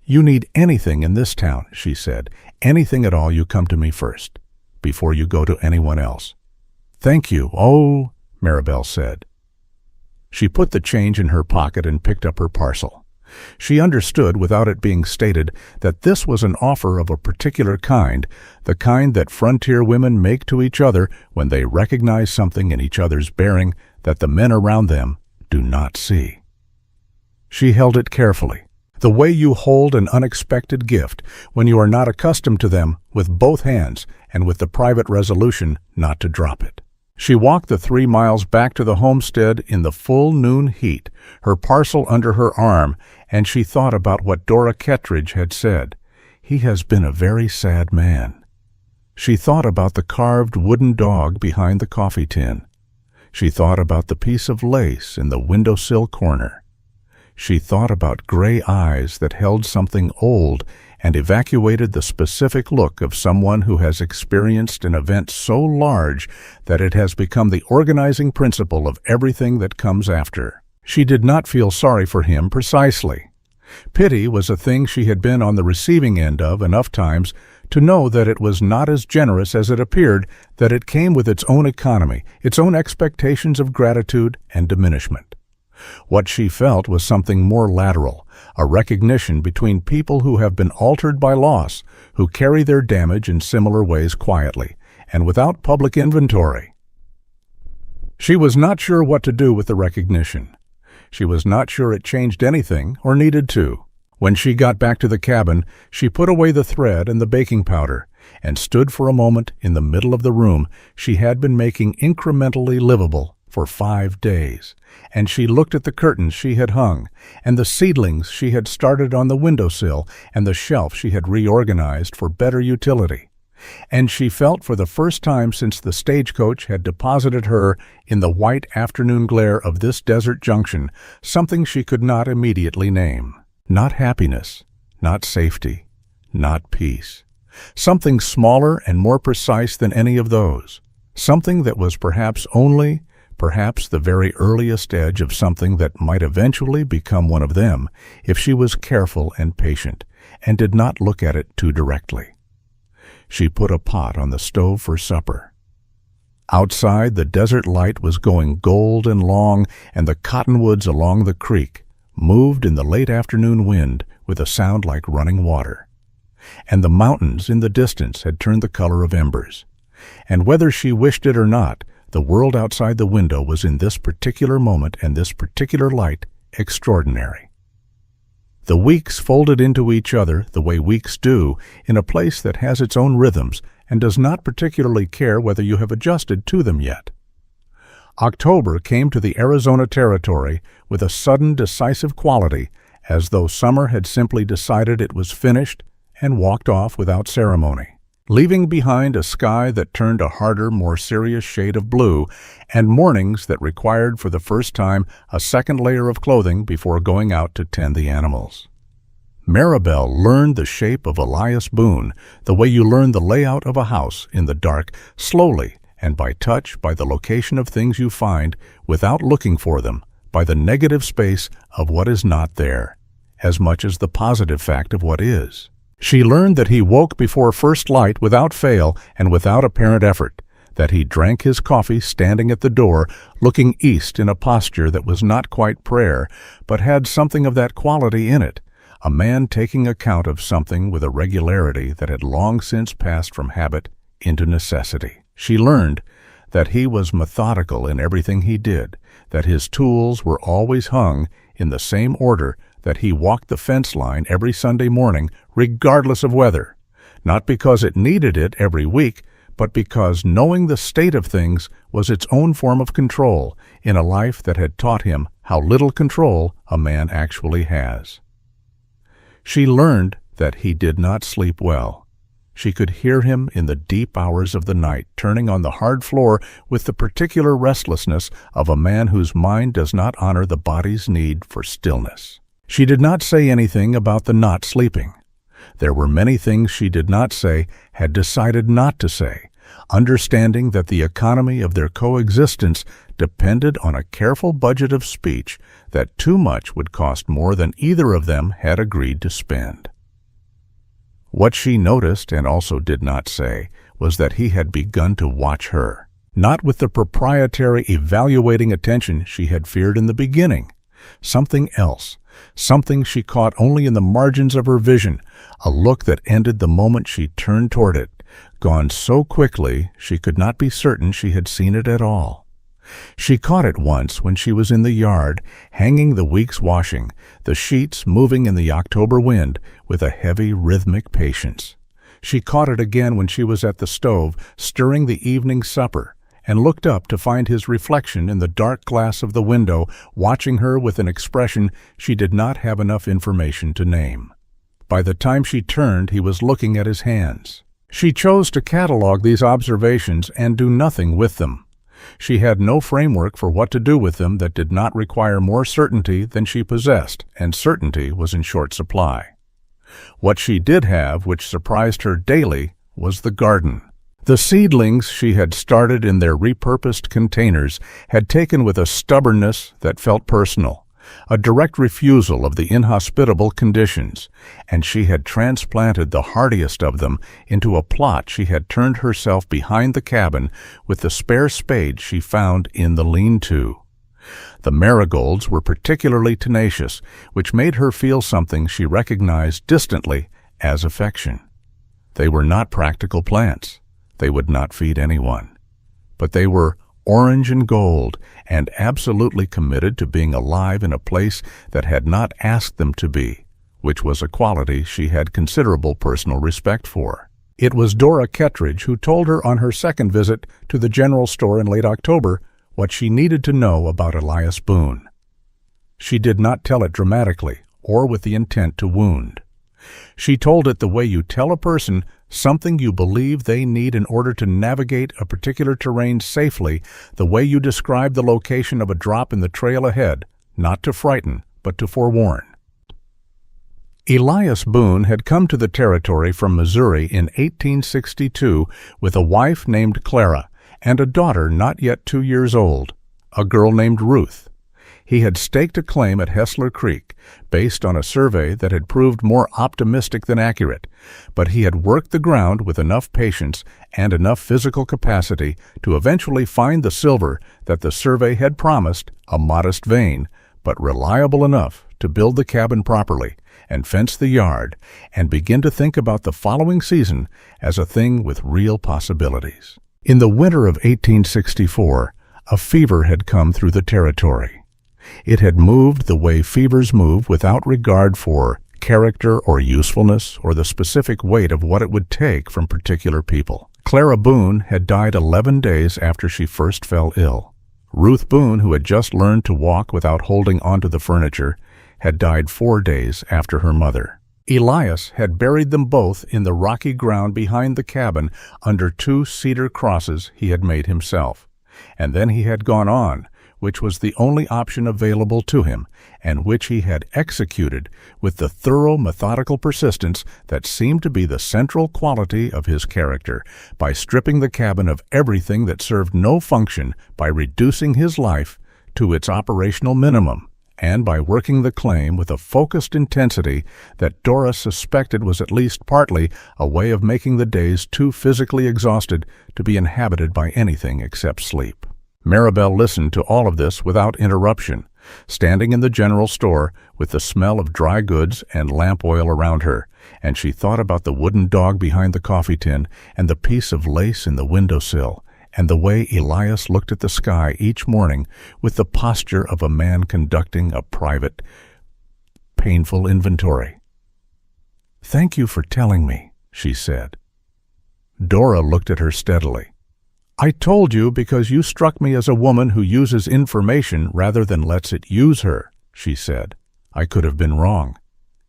"You need anything in this town," she said. "Anything at all, you come to me first, before you go to anyone else." "Thank you. Oh," Maribel said. She put the change in her pocket and picked up her parcel. She understood, without it being stated, that this was an offer of a particular kind, the kind that frontier women make to each other when they recognize something in each other's bearing that the men around them do not see. She held it carefully, the way you hold an unexpected gift when you are not accustomed to them, with both hands and with the private resolution not to drop it. She walked the 3 miles back to the homestead in the full noon heat, her parcel under her arm, and she thought about what Dora Kettridge had said. "He has been a very sad man." She thought about the carved wooden dog behind the coffee tin. She thought about the piece of lace in the windowsill corner. She thought about gray eyes that held something old and evacuated the specific look of someone who has experienced an event so large that it has become the organizing principle of everything that comes after. She did not feel sorry for him precisely. Pity was a thing she had been on the receiving end of enough times to know that it was not as generous as it appeared, that it came with its own economy, its own expectations of gratitude and diminishment. What she felt was something more lateral, a recognition between people who have been altered by loss, who carry their damage in similar ways quietly, and without public inventory. She was not sure what to do with the recognition. She was not sure it changed anything or needed to. When she got back to the cabin, she put away the thread and the baking powder and stood for a moment in the middle of the room she had been making incrementally livable for 5 days, and she looked at the curtains she had hung, and the seedlings she had started on the windowsill, and the shelf she had reorganized for better utility. And she felt for the first time since the stagecoach had deposited her in the white afternoon glare of this desert junction something she could not immediately name. Not happiness, not safety, not peace. Something smaller and more precise than any of those. Something that was perhaps the very earliest edge of something that might eventually become one of them if she was careful and patient and did not look at it too directly. She put a pot on the stove for supper. Outside, the desert light was going gold and long, and the cottonwoods along the creek moved in the late afternoon wind with a sound like running water. And the mountains in the distance had turned the color of embers. And whether she wished it or not, the world outside the window was in this particular moment and this particular light extraordinary. The weeks folded into each other the way weeks do in a place that has its own rhythms and does not particularly care whether you have adjusted to them yet. October came to the Arizona territory with a sudden decisive quality, as though summer had simply decided it was finished and walked off without ceremony, leaving behind a sky that turned a harder, more serious shade of blue, and mornings that required for the first time a second layer of clothing before going out to tend the animals. Maribel learned the shape of Elias Boone, the way you learn the layout of a house in the dark, slowly and by touch, by the location of things you find without looking for them, by the negative space of what is not there, as much as the positive fact of what is. She learned that he woke before first light without fail and without apparent effort, that he drank his coffee standing at the door, looking east in a posture that was not quite prayer, but had something of that quality in it, a man taking account of something with a regularity that had long since passed from habit into necessity. She learned that he was methodical in everything he did, that his tools were always hung in the same order, that he walked the fence line every Sunday morning, regardless of weather, not because it needed it every week, but because knowing the state of things was its own form of control in a life that had taught him how little control a man actually has. She learned that he did not sleep well. She could hear him in the deep hours of the night, turning on the hard floor with the particular restlessness of a man whose mind does not honor the body's need for stillness. She did not say anything about the not sleeping. There were many things she did not say, had decided not to say, understanding that the economy of their coexistence depended on a careful budget of speech, that too much would cost more than either of them had agreed to spend. What she noticed and also did not say was that he had begun to watch her, not with the proprietary evaluating attention she had feared in the beginning. Something else, something she caught only in the margins of her vision, a look that ended the moment she turned toward it, gone so quickly she could not be certain she had seen it at all. She caught it once when she was in the yard, hanging the week's washing, the sheets moving in the October wind with a heavy, rhythmic patience. She caught it again when she was at the stove, stirring the evening supper, and looked up to find his reflection in the dark glass of the window, watching her with an expression she did not have enough information to name. By the time she turned, he was looking at his hands. She chose to catalog these observations and do nothing with them. She had no framework for what to do with them that did not require more certainty than she possessed, and certainty was in short supply. What she did have, which surprised her daily, was the garden. The seedlings she had started in their repurposed containers had taken with a stubbornness that felt personal, a direct refusal of the inhospitable conditions, and she had transplanted the hardiest of them into a plot. She had turned herself behind the cabin with the spare spade she found in the lean-to. The marigolds were particularly tenacious, which made her feel something she recognized distantly as affection. They were not practical plants. They would not feed anyone. But they were orange and gold, and absolutely committed to being alive in a place that had not asked them to be, which was a quality she had considerable personal respect for. It was Dora Kettridge who told her on her second visit to the general store in late October what she needed to know about Elias Boone. She did not tell it dramatically or with the intent to wound. She told it the way you tell a person something you believe they need in order to navigate a particular terrain safely, the way you describe the location of a drop in the trail ahead, not to frighten, but to forewarn. Elias Boone had come to the territory from Missouri in 1862 with a wife named Clara and a daughter not yet 2 years old, a girl named Ruth. He had staked a claim at Hessler Creek, based on a survey that had proved more optimistic than accurate, but he had worked the ground with enough patience and enough physical capacity to eventually find the silver that the survey had promised, a modest vein, but reliable enough to build the cabin properly and fence the yard and begin to think about the following season as a thing with real possibilities. In the winter of 1864, a fever had come through the territory. It had moved the way fevers move without regard for character or usefulness or the specific weight of what it would take from particular people. Clara Boone had died 11 days after she first fell ill. Ruth Boone, who had just learned to walk without holding onto the furniture, had died 4 days after her mother. Elias had buried them both in the rocky ground behind the cabin under 2 cedar crosses he had made himself. And then he had gone on, which was the only option available to him, and which he had executed with the thorough, methodical persistence that seemed to be the central quality of his character, by stripping the cabin of everything that served no function, by reducing his life to its operational minimum, and by working the claim with a focused intensity that Dora suspected was at least partly a way of making the days too physically exhausted to be inhabited by anything except sleep. Maribel listened to all of this without interruption, standing in the general store with the smell of dry goods and lamp oil around her, and she thought about the wooden dog behind the coffee tin and the piece of lace in the windowsill, and the way Elias looked at the sky each morning with the posture of a man conducting a private, painful inventory. "Thank you for telling me," she said. Dora looked at her steadily. "I told you because you struck me as a woman who uses information rather than lets it use her," she said. "I could have been wrong."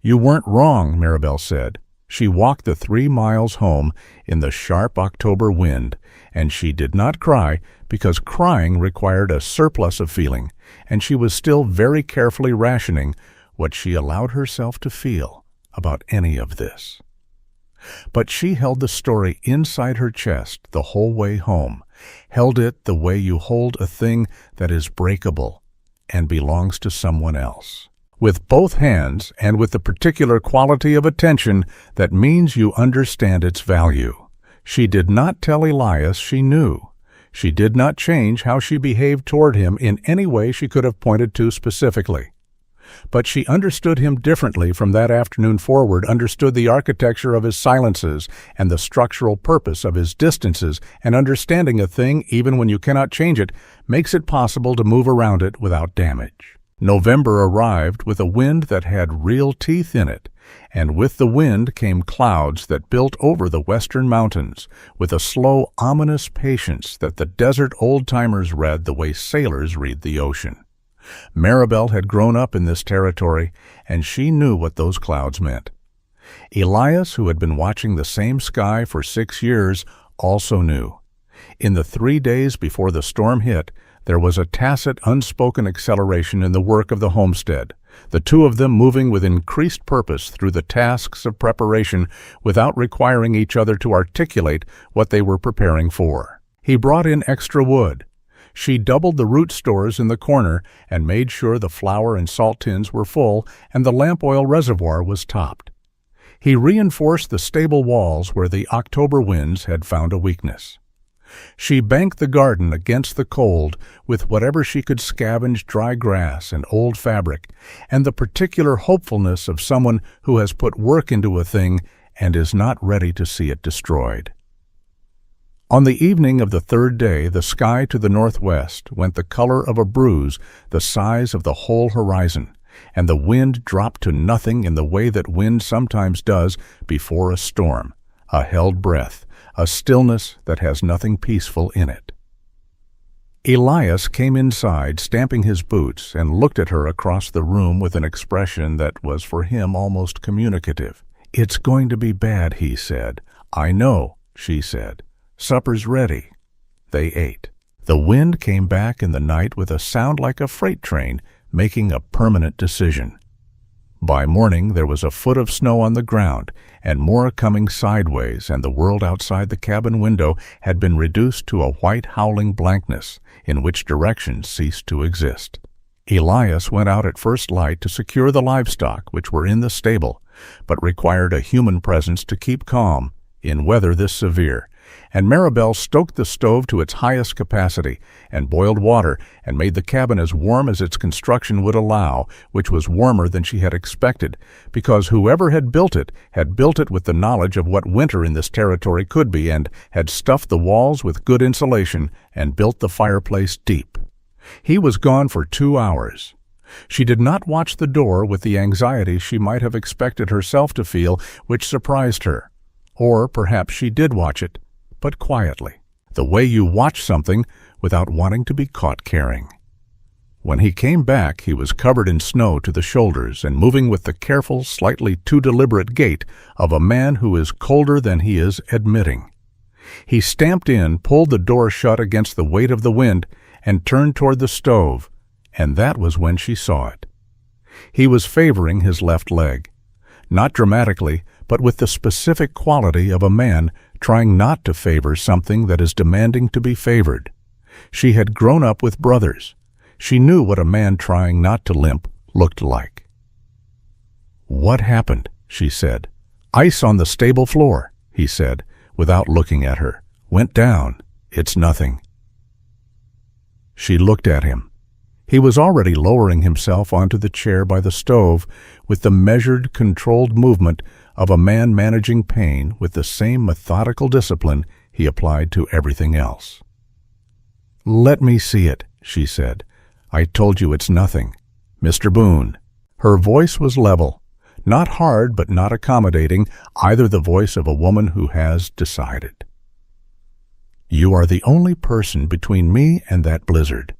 "You weren't wrong," Maribel said. She walked the 3 miles home in the sharp October wind, and she did not cry because crying required a surplus of feeling, and she was still very carefully rationing what she allowed herself to feel about any of this. But she held the story inside her chest the whole way home, held it the way you hold a thing that is breakable and belongs to someone else, with both hands and with the particular quality of attention that means you understand its value. She did not tell Elias she knew. She did not change how she behaved toward him in any way she could have pointed to specifically. But she understood him differently from that afternoon forward, understood the architecture of his silences and the structural purpose of his distances, and understanding a thing, even when you cannot change it, makes it possible to move around it without damage. November arrived with a wind that had real teeth in it, and with the wind came clouds that built over the western mountains with a slow, ominous patience that the desert old-timers read the way sailors read the ocean. Maribel had grown up in this territory, and she knew what those clouds meant. Elias, who had been watching the same sky for 6 years, also knew. In the 3 days before the storm hit, there was a tacit, unspoken acceleration in the work of the homestead, the two of them moving with increased purpose through the tasks of preparation without requiring each other to articulate what they were preparing for. He brought in extra wood. She doubled the root stores in the corner and made sure the flour and salt tins were full and the lamp oil reservoir was topped. He reinforced the stable walls where the October winds had found a weakness. She banked the garden against the cold with whatever she could scavenge dry grass and old fabric, and the particular hopefulness of someone who has put work into a thing and is not ready to see it destroyed. On the evening of the third day, the sky to the northwest went the color of a bruise the size of the whole horizon, and the wind dropped to nothing in the way that wind sometimes does before a storm, a held breath, a stillness that has nothing peaceful in it. Elias came inside, stamping his boots, and looked at her across the room with an expression that was for him almost communicative. "It's going to be bad," he said. "I know," she said. "Supper's ready." They ate. The wind came back in the night with a sound like a freight train making a permanent decision. By morning there was a foot of snow on the ground, and more coming sideways, and the world outside the cabin window had been reduced to a white howling blankness, in which directions ceased to exist. Elias went out at first light to secure the livestock which were in the stable, but required a human presence to keep calm in weather this severe, and Maribel stoked the stove to its highest capacity, and boiled water, and made the cabin as warm as its construction would allow, which was warmer than she had expected, because whoever had built it with the knowledge of what winter in this territory could be, and had stuffed the walls with good insulation, and built the fireplace deep. He was gone for 2 hours. She did not watch the door with the anxiety she might have expected herself to feel, which surprised her. Or perhaps she did watch it, but quietly, the way you watch something without wanting to be caught caring. When he came back, he was covered in snow to the shoulders and moving with the careful, slightly too deliberate gait of a man who is colder than he is admitting. He stamped in, pulled the door shut against the weight of the wind, and turned toward the stove, and that was when she saw it. He was favoring his left leg, not dramatically, but with the specific quality of a man trying not to favor something that is demanding to be favored. She had grown up with brothers. She knew what a man trying not to limp looked like. "What happened?" she said. "Ice on the stable floor," he said, without looking at her. "Went down. It's nothing." She looked at him. He was already lowering himself onto the chair by the stove with the measured, controlled movement of a man managing pain with the same methodical discipline he applied to everything else. "Let me see it," she said. "I told you it's nothing. Mr. Boone." Her voice was level, not hard but not accommodating, either the voice of a woman who has decided. "You are the only person between me and that blizzard.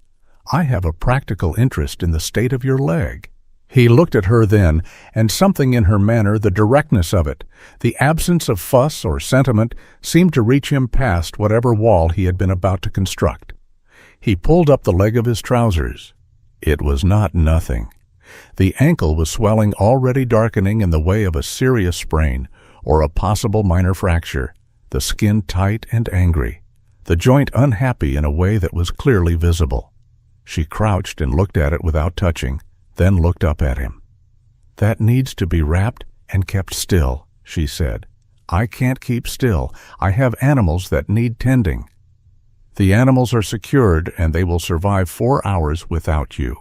I have a practical interest in the state of your leg." He looked at her then, and something in her manner, the directness of it, the absence of fuss or sentiment, seemed to reach him past whatever wall he had been about to construct. He pulled up the leg of his trousers. It was not nothing. The ankle was swelling, already darkening in the way of a serious sprain or a possible minor fracture, the skin tight and angry, the joint unhappy in a way that was clearly visible. She crouched and looked at it without touching, then looked up at him. "That needs to be wrapped and kept still," she said. "I can't keep still. I have animals that need tending." "The animals are secured, and they will survive 4 hours without you.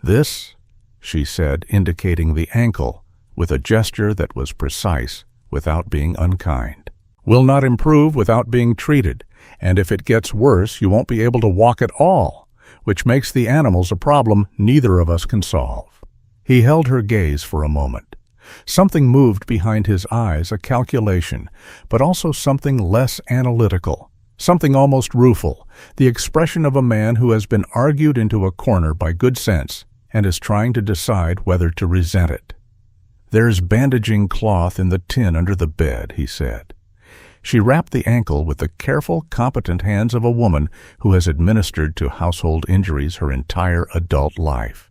This," she said, indicating the ankle, with a gesture that was precise without being unkind, "will not improve without being treated, and if it gets worse, you won't be able to walk at all, which makes the animals a problem neither of us can solve." He held her gaze for a moment. Something moved behind his eyes, a calculation, but also something less analytical, something almost rueful, the expression of a man who has been argued into a corner by good sense and is trying to decide whether to resent it. "There's bandaging cloth in the tin under the bed," he said. She wrapped the ankle with the careful, competent hands of a woman who has administered to household injuries her entire adult life.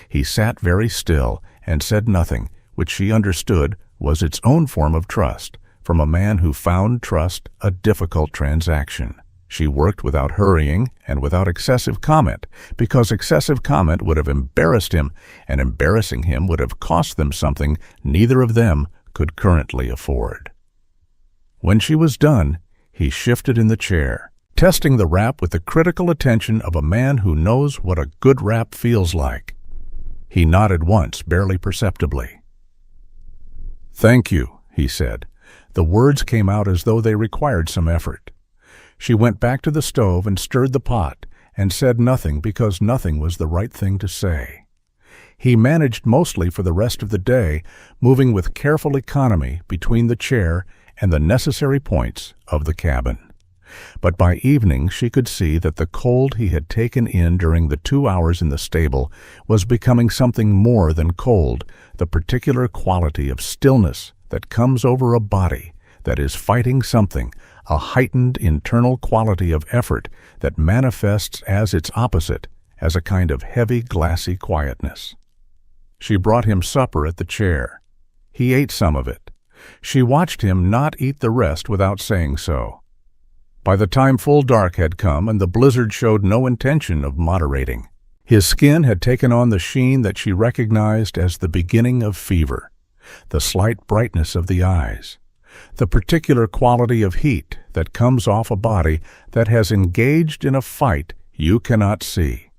He sat very still and said nothing, which she understood was its own form of trust, from a man who found trust a difficult transaction. She worked without hurrying and without excessive comment, because excessive comment would have embarrassed him, and embarrassing him would have cost them something neither of them could currently afford. When she was done, he shifted in the chair, testing the wrap with the critical attention of a man who knows what a good wrap feels like. He nodded once, barely perceptibly. "Thank you," he said. The words came out as though they required some effort. She went back to the stove and stirred the pot, and said nothing because nothing was the right thing to say. He managed mostly for the rest of the day, moving with careful economy between the chair and the necessary points of the cabin. But by evening she could see that the cold he had taken in during the 2 hours in the stable was becoming something more than cold, the particular quality of stillness that comes over a body that is fighting something, a heightened internal quality of effort that manifests as its opposite, as a kind of heavy, glassy quietness. She brought him supper at the chair. He ate some of it. She watched him not eat the rest without saying so. By the time full dark had come and the blizzard showed no intention of moderating, his skin had taken on the sheen that she recognized as the beginning of fever, the slight brightness of the eyes, the particular quality of heat that comes off a body that has engaged in a fight you cannot see.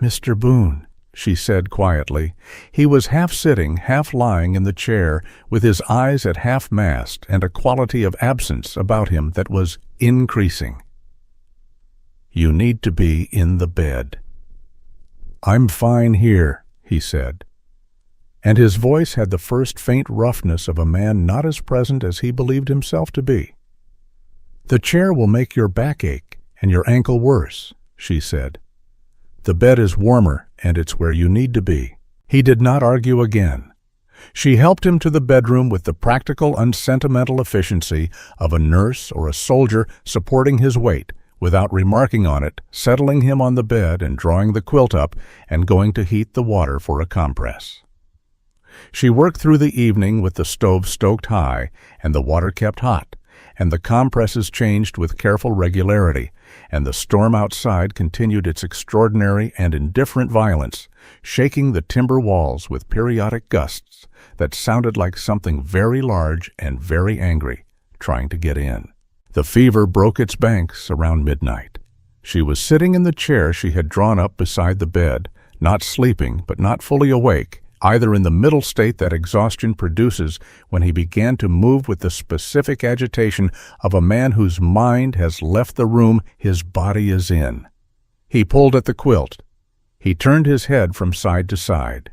"Mr. Boone," she said quietly. He was half sitting, half lying in the chair, with his eyes at half-mast and a quality of absence about him that was increasing. "You need to be in the bed." "I'm fine here," he said. And his voice had the first faint roughness of a man not as present as he believed himself to be. "The chair will make your back ache and your ankle worse," she said. "The bed is warmer, and it's where you need to be." He did not argue again. She helped him to the bedroom with the practical, unsentimental efficiency of a nurse or a soldier supporting his weight, without remarking on it, settling him on the bed and drawing the quilt up and going to heat the water for a compress. She worked through the evening with the stove stoked high and the water kept hot, and the compresses changed with careful regularity, and the storm outside continued its extraordinary and indifferent violence, shaking the timber walls with periodic gusts that sounded like something very large and very angry, trying to get in. The fever broke its banks around midnight. She was sitting in the chair she had drawn up beside the bed, not sleeping but not fully awake, either in the middle state that exhaustion produces when he began to move with the specific agitation of a man whose mind has left the room his body is in. He pulled at the quilt. He turned his head from side to side.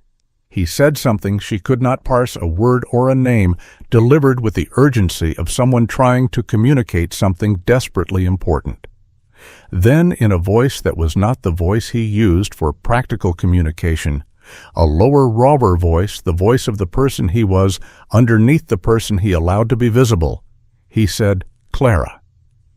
He said something she could not parse a word or a name, delivered with the urgency of someone trying to communicate something desperately important. Then, in a voice that was not the voice he used for practical communication, a lower, rawer voice, the voice of the person he was underneath the person he allowed to be visible, he said, "Clara."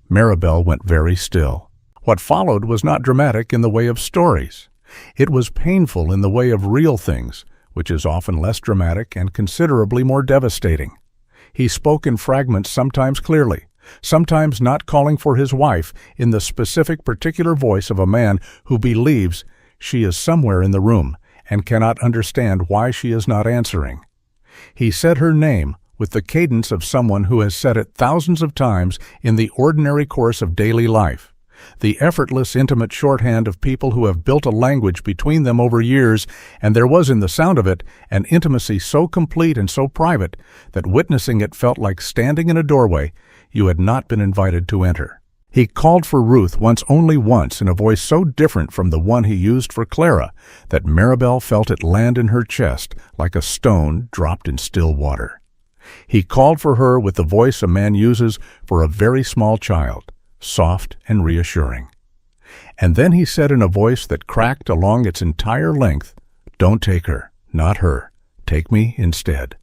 Maribel went very still. What followed was not dramatic in the way of stories. It was painful in the way of real things, which is often less dramatic and considerably more devastating. He spoke in fragments, sometimes clearly, sometimes not calling for his wife in the specific particular voice of a man who believes she is somewhere in the room and cannot understand why she is not answering. He said her name with the cadence of someone who has said it thousands of times in the ordinary course of daily life, the effortless, intimate shorthand of people who have built a language between them over years, and there was in the sound of it an intimacy so complete and so private that witnessing it felt like standing in a doorway you had not been invited to enter. He called for Ruth only once in a voice so different from the one he used for Clara that Maribel felt it land in her chest like a stone dropped in still water. He called for her with the voice a man uses for a very small child, soft and reassuring. And then he said in a voice that cracked along its entire length, "Don't take her, not her. Take me instead."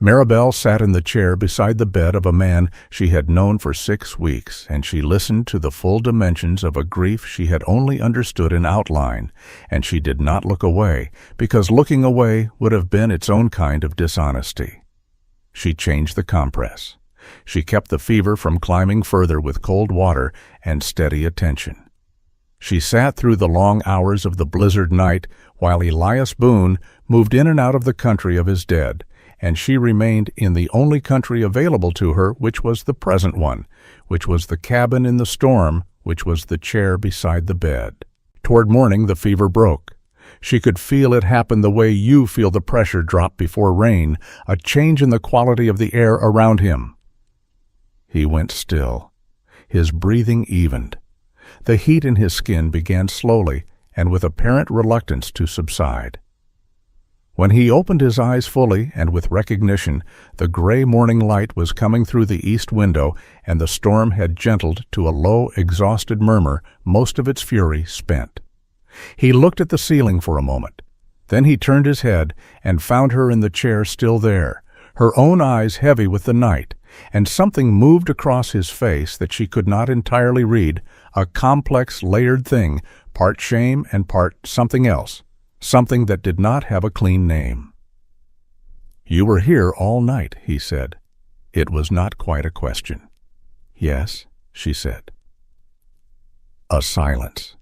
Maribel sat in the chair beside the bed of a man she had known for 6 weeks, and she listened to the full dimensions of a grief she had only understood in outline, and she did not look away, because looking away would have been its own kind of dishonesty. She changed the compress. She kept the fever from climbing further with cold water and steady attention. She sat through the long hours of the blizzard night while Elias Boone moved in and out of the country of his dead, and she remained in the only country available to her, which was the present one, which was the cabin in the storm, which was the chair beside the bed. Toward morning the fever broke. She could feel it happen the way you feel the pressure drop before rain, a change in the quality of the air around him. He went still. His breathing evened. The heat in his skin began slowly and with apparent reluctance to subside. When he opened his eyes fully and with recognition, the gray morning light was coming through the east window, and the storm had gentled to a low, exhausted murmur, most of its fury spent. He looked at the ceiling for a moment. Then he turned his head and found her in the chair still there, her own eyes heavy with the night, and something moved across his face that she could not entirely read, a complex, layered thing, part shame and part something else, something that did not have a clean name. "You were here all night," he said. It was not quite a question. "Yes," she said. A silence.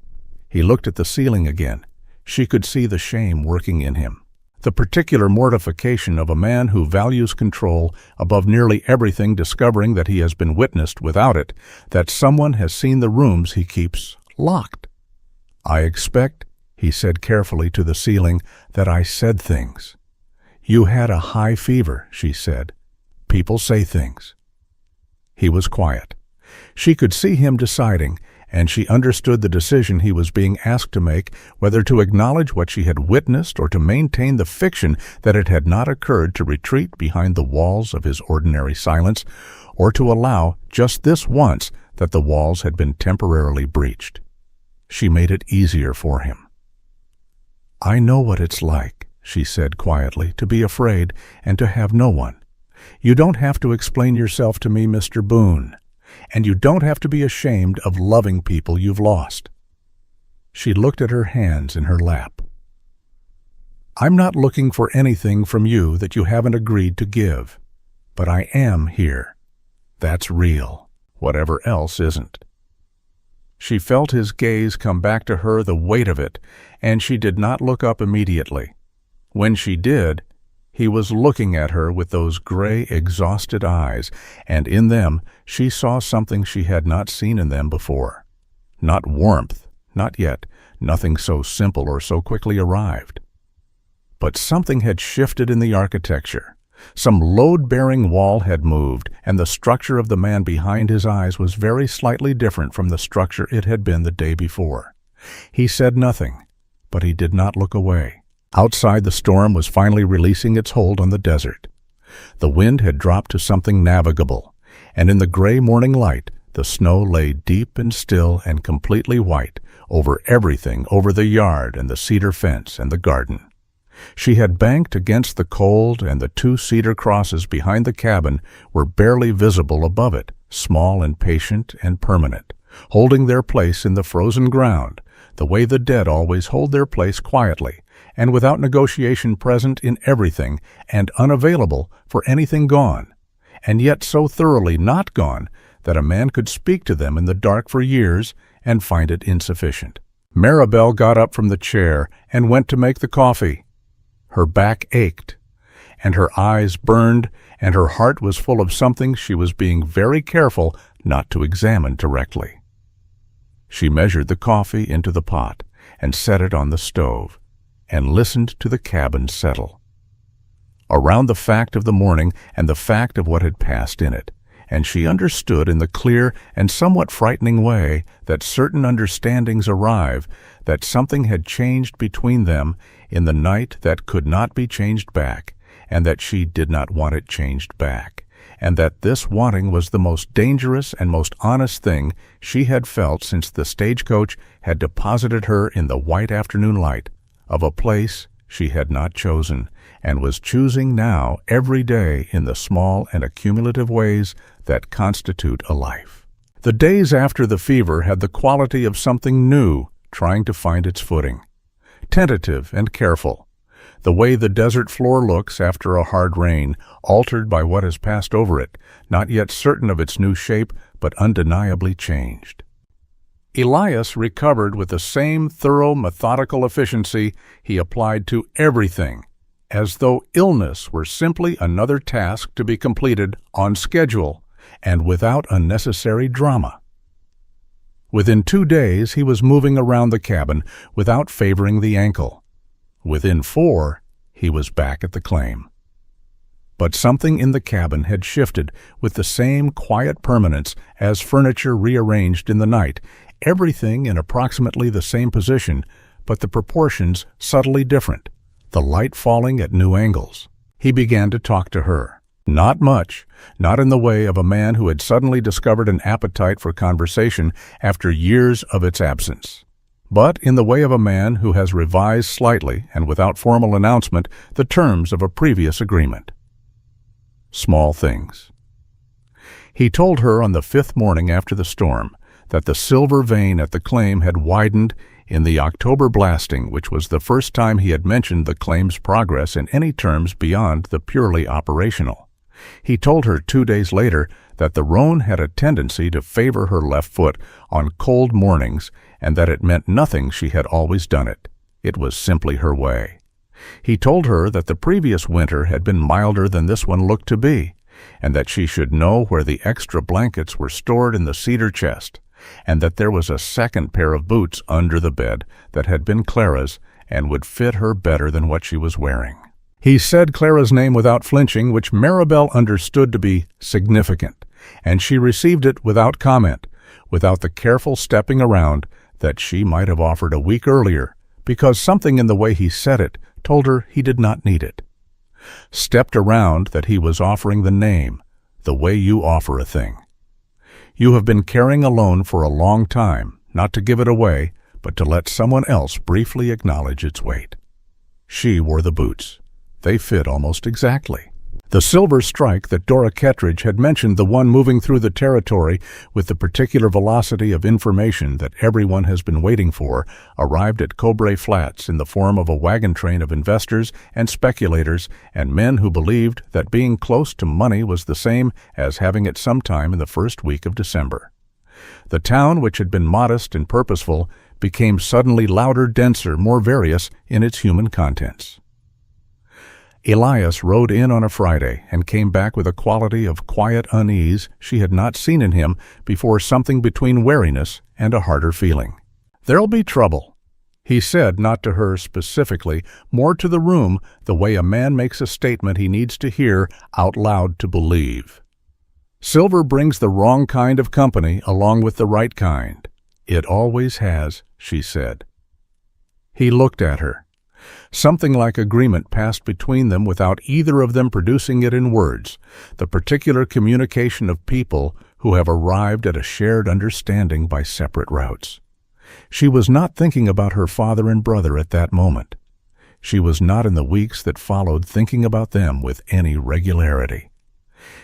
He looked at the ceiling again. She could see the shame working in him, the particular mortification of a man who values control above nearly everything, discovering that he has been witnessed without it, that someone has seen the rooms he keeps locked. "I expect," he said carefully to the ceiling, "that I said things." "You had a high fever," she said. "People say things." He was quiet. She could see him deciding, and she understood the decision he was being asked to make, whether to acknowledge what she had witnessed or to maintain the fiction that it had not occurred to retreat behind the walls of his ordinary silence, or to allow, just this once, that the walls had been temporarily breached. She made it easier for him. "I know what it's like," she said quietly, "to be afraid and to have no one. You don't have to explain yourself to me, Mr. Boone. And you don't have to be ashamed of loving people you've lost." She looked at her hands in her lap. "I'm not looking for anything from you that you haven't agreed to give. But I am here. That's real. Whatever else isn't." She felt his gaze come back to her, the weight of it, and she did not look up immediately. When she did, he was looking at her with those gray, exhausted eyes, and in them she saw something she had not seen in them before. Not warmth, not yet, nothing so simple or so quickly arrived. But something had shifted in the architecture. Some load-bearing wall had moved, and the structure of the man behind his eyes was very slightly different from the structure it had been the day before. He said nothing, but he did not look away. Outside, the storm was finally releasing its hold on the desert. The wind had dropped to something navigable, and in the gray morning light, the snow lay deep and still and completely white over everything, over the yard and the cedar fence and the garden. She had banked against the cold, and the 2 cedar crosses behind the cabin were barely visible above it, small and patient and permanent, holding their place in the frozen ground, the way the dead always hold their place quietly, and without negotiation, present in everything and unavailable for anything gone, and yet so thoroughly not gone that a man could speak to them in the dark for years and find it insufficient. Maribel got up from the chair and went to make the coffee. Her back ached, and her eyes burned, and her heart was full of something she was being very careful not to examine directly. She measured the coffee into the pot and set it on the stove, and listened to the cabin settle. Around the fact of the morning and the fact of what had passed in it, and she understood in the clear and somewhat frightening way that certain understandings arrive, that something had changed between them in the night that could not be changed back, and that she did not want it changed back, and that this wanting was the most dangerous and most honest thing she had felt since the stagecoach had deposited her in the white afternoon light of a place she had not chosen, and was choosing now every day in the small and accumulative ways that constitute a life. The days after the fever had the quality of something new trying to find its footing, tentative and careful. the way the desert floor looks after a hard rain, altered by what has passed over it, not yet certain of its new shape, but undeniably changed. Elias recovered with the same thorough, methodical efficiency he applied to everything, as though illness were simply another task to be completed on schedule and without unnecessary drama. Within 2 days, he was moving around the cabin without favoring the ankle. Within 4, he was back at the claim. But something in the cabin had shifted with the same quiet permanence as furniture rearranged in the night, everything in approximately the same position, but the proportions subtly different, the light falling at new angles. He began to talk to her. Not much, not in the way of a man who had suddenly discovered an appetite for conversation after years of its absence, but in the way of a man who has revised slightly and without formal announcement the terms of a previous agreement. Small things. He told her on the 5th morning after the storm that the silver vein at the claim had widened in the October blasting, which was the first time he had mentioned the claim's progress in any terms beyond the purely operational. He told her 2 days later that the roan had a tendency to favor her left foot on cold mornings and that it meant nothing she had always done it. It was simply her way. He told her that the previous winter had been milder than this one looked to be, and that she should know where the extra blankets were stored in the cedar chest, and that there was a second pair of boots under the bed that had been Clara's and would fit her better than what she was wearing. He said Clara's name without flinching, which Maribel understood to be significant, and she received it without comment, without the careful stepping around that she might have offered a week earlier, because something in the way he said it told her he did not need it. Stepped around that he was offering the name, the way you offer a thing. You have been carrying a loan for a long time, not to give it away, but to let someone else briefly acknowledge its weight. She wore the boots. They fit almost exactly. The silver strike that Dora Kettridge had mentioned, the one moving through the territory with the particular velocity of information that everyone has been waiting for, arrived at Cobrae Flats in the form of a wagon train of investors and speculators and men who believed that being close to money was the same as having it sometime in the first week of December. The town, which had been modest and purposeful, became suddenly louder, denser, more various in its human contents. Elias rode in on a Friday and came back with a quality of quiet unease she had not seen in him before, something between wariness and a harder feeling. "There'll be trouble," he said, not to her specifically, more to the room, the way a man makes a statement he needs to hear out loud to believe. "Silver brings the wrong kind of company along with the right kind. It always has," she said. He looked at her. Something like agreement passed between them without either of them producing it in words, the particular communication of people who have arrived at a shared understanding by separate routes. She was not thinking about her father and brother at that moment. She was not in the weeks that followed thinking about them with any regularity.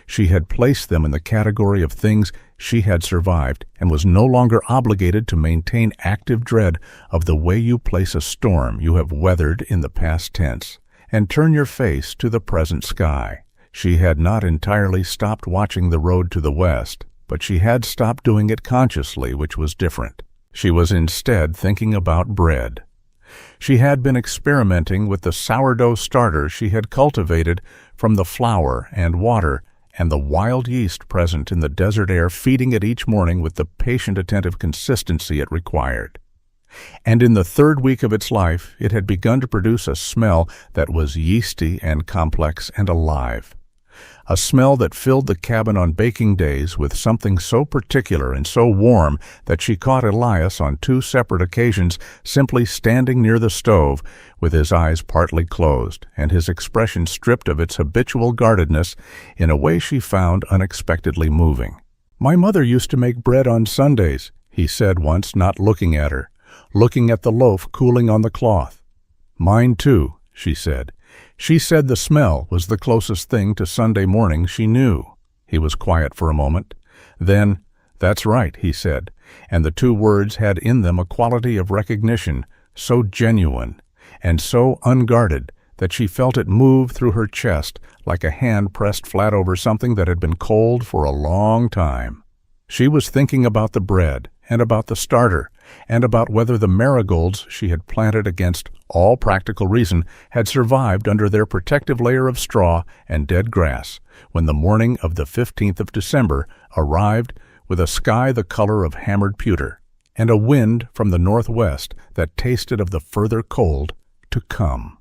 She had placed them in the category of things she had survived and was no longer obligated to maintain active dread of the way you place a storm you have weathered in the past tense and turn your face to the present sky. She had not entirely stopped watching the road to the west, but she had stopped doing it consciously, which was different. She was instead thinking about bread. She had been experimenting with the sourdough starter she had cultivated from the flour and water and the wild yeast present in the desert air, feeding it each morning with the patient, attentive consistency it required. And in the 3rd week of its life, it had begun to produce a smell that was yeasty and complex and alive. A smell that filled the cabin on baking days with something so particular and so warm that she caught Elias on 2 separate occasions simply standing near the stove with his eyes partly closed and his expression stripped of its habitual guardedness in a way she found unexpectedly moving. "My mother used to make bread on Sundays," he said once, not looking at her, looking at the loaf cooling on the cloth. "Mine too," she said. She said the smell was the closest thing to Sunday morning she knew. He was quiet for a moment. Then, "That's right," he said, and the 2 words had in them a quality of recognition so genuine and so unguarded that she felt it move through her chest like a hand pressed flat over something that had been cold for a long time. She was thinking about the bread, and about the starter, and about whether the marigolds she had planted against all practical reason had survived under their protective layer of straw and dead grass when the morning of the 15th of December arrived with a sky the color of hammered pewter, and a wind from the northwest that tasted of the further cold to come.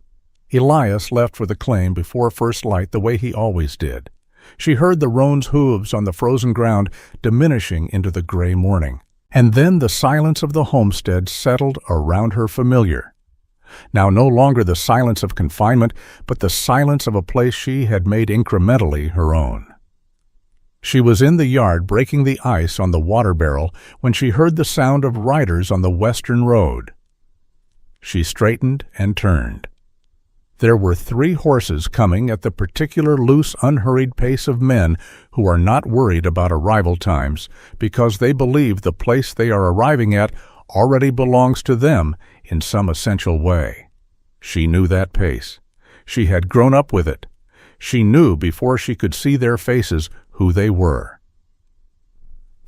Elias left for the claim before first light the way he always did. She heard the roan's hooves on the frozen ground diminishing into the gray morning, and then the silence of the homestead settled around her familiar. Now no longer the silence of confinement, but the silence of a place she had made incrementally her own. She was in the yard breaking the ice on the water barrel when she heard the sound of riders on the western road. She straightened and turned. There were 3 horses coming at the particular loose, unhurried pace of men who are not worried about arrival times because they believe the place they are arriving at already belongs to them in some essential way. She knew that pace. She had grown up with it. She knew before she could see their faces who they were.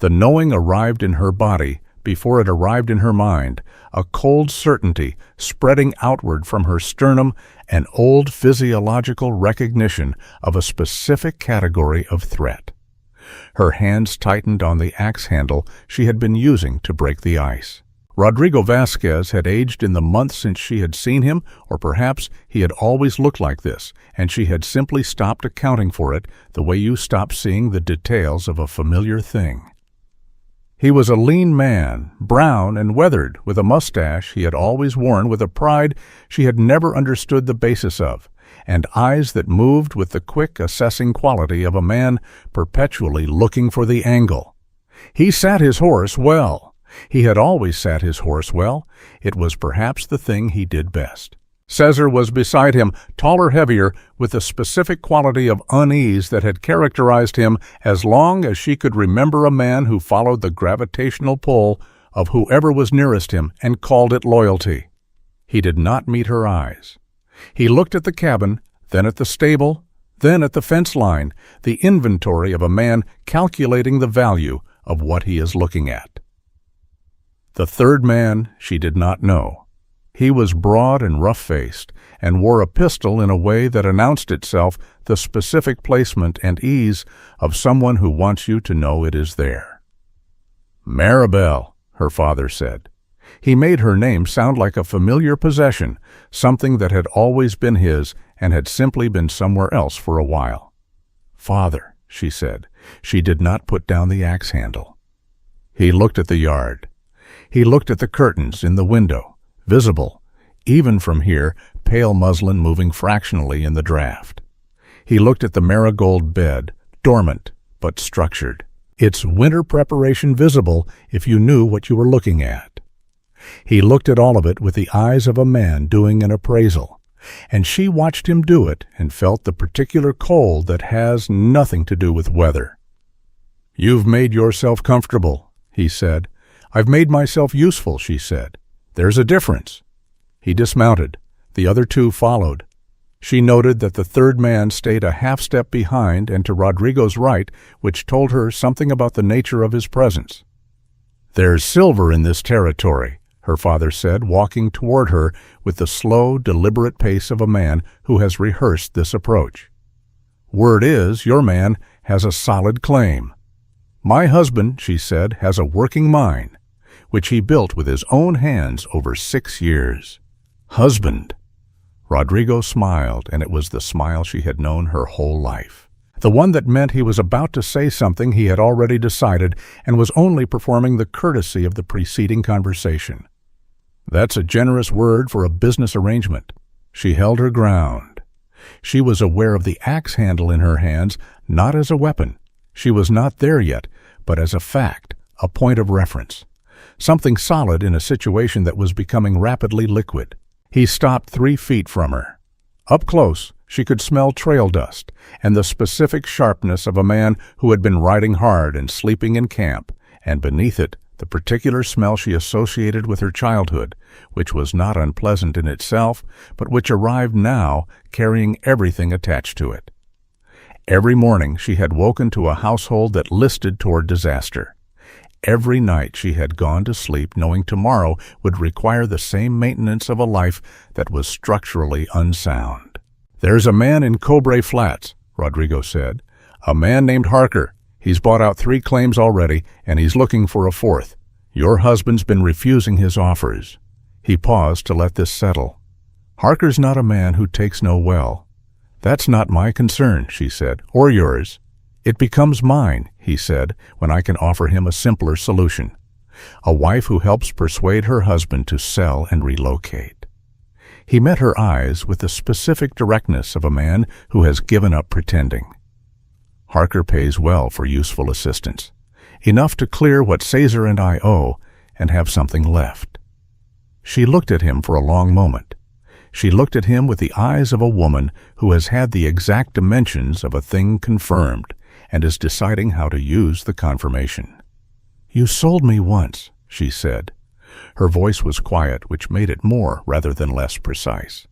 The knowing arrived in her body before it arrived in her mind, a cold certainty spreading outward from her sternum, an old physiological recognition of a specific category of threat. Her hands tightened on the axe handle she had been using to break the ice. Rodrigo Vasquez had aged in the months since she had seen him, or perhaps he had always looked like this, and she had simply stopped accounting for it the way you stop seeing the details of a familiar thing. He was a lean man, brown and weathered, with a mustache he had always worn with a pride she had never understood the basis of, and eyes that moved with the quick, assessing quality of a man perpetually looking for the angle. He sat his horse well. He had always sat his horse well. It was perhaps the thing he did best. Cesar was beside him, taller, heavier, with the specific quality of unease that had characterized him as long as she could remember a man who followed the gravitational pull of whoever was nearest him and called it loyalty. He did not meet her eyes. He looked at the cabin, then at the stable, then at the fence line, the inventory of a man calculating the value of what he is looking at. The third man she did not know. He was broad and rough-faced, and wore a pistol in a way that announced itself the specific placement and ease of someone who wants you to know it is there. Maribel, her father said. He made her name sound like a familiar possession, something that had always been his and had simply been somewhere else for a while. Father, she said. She did not put down the axe handle. He looked at the yard. He looked at the curtains in the window. Visible, even from here, pale muslin moving fractionally in the draft. He looked at the marigold bed, dormant but structured, its winter preparation visible if you knew what you were looking at. He looked at all of it with the eyes of a man doing an appraisal, and she watched him do it and felt the particular cold that has nothing to do with weather. "You've made yourself comfortable," he said. "I've made myself useful," she said. "There's a difference." He dismounted. The other 2 followed. She noted that the third man stayed a half step behind and to Rodrigo's right, which told her something about the nature of his presence. "There's silver in this territory," her father said, walking toward her with the slow, deliberate pace of a man who has rehearsed this approach. "Word is, your man has a solid claim. My husband," she said, "has a working mine, which he built with his own hands over 6 years. Husband." Rodrigo smiled, and it was the smile she had known her whole life. The one that meant he was about to say something he had already decided and was only performing the courtesy of the preceding conversation. That's a generous word for a business arrangement. She held her ground. She was aware of the axe handle in her hands, not as a weapon. She was not there yet, but as a fact, a point of reference. Something solid in a situation that was becoming rapidly liquid. He stopped 3 feet from her. Up close, she could smell trail dust and the specific sharpness of a man who had been riding hard and sleeping in camp, and beneath it, the particular smell she associated with her childhood, which was not unpleasant in itself, but which arrived now carrying everything attached to it. Every morning she had woken to a household that listed toward disaster. Every night she had gone to sleep knowing tomorrow would require the same maintenance of a life that was structurally unsound. "There's a man in Cobre Flats," Rodrigo said. "A man named Harker. He's bought out 3 claims already, and he's looking for a 4th. Your husband's been refusing his offers." He paused to let this settle. "Harker's not a man who takes no well." "That's not my concern," she said, "or yours." "It becomes mine," he said, "when I can offer him a simpler solution. A wife who helps persuade her husband to sell and relocate." He met her eyes with the specific directness of a man who has given up pretending. "Harker pays well for useful assistance. Enough to clear what Caesar and I owe and have something left." She looked at him for a long moment. She looked at him with the eyes of a woman who has had the exact dimensions of a thing confirmed and is deciding how to use the confirmation. "You sold me once," she said. Her voice was quiet, which made it more rather than less precise.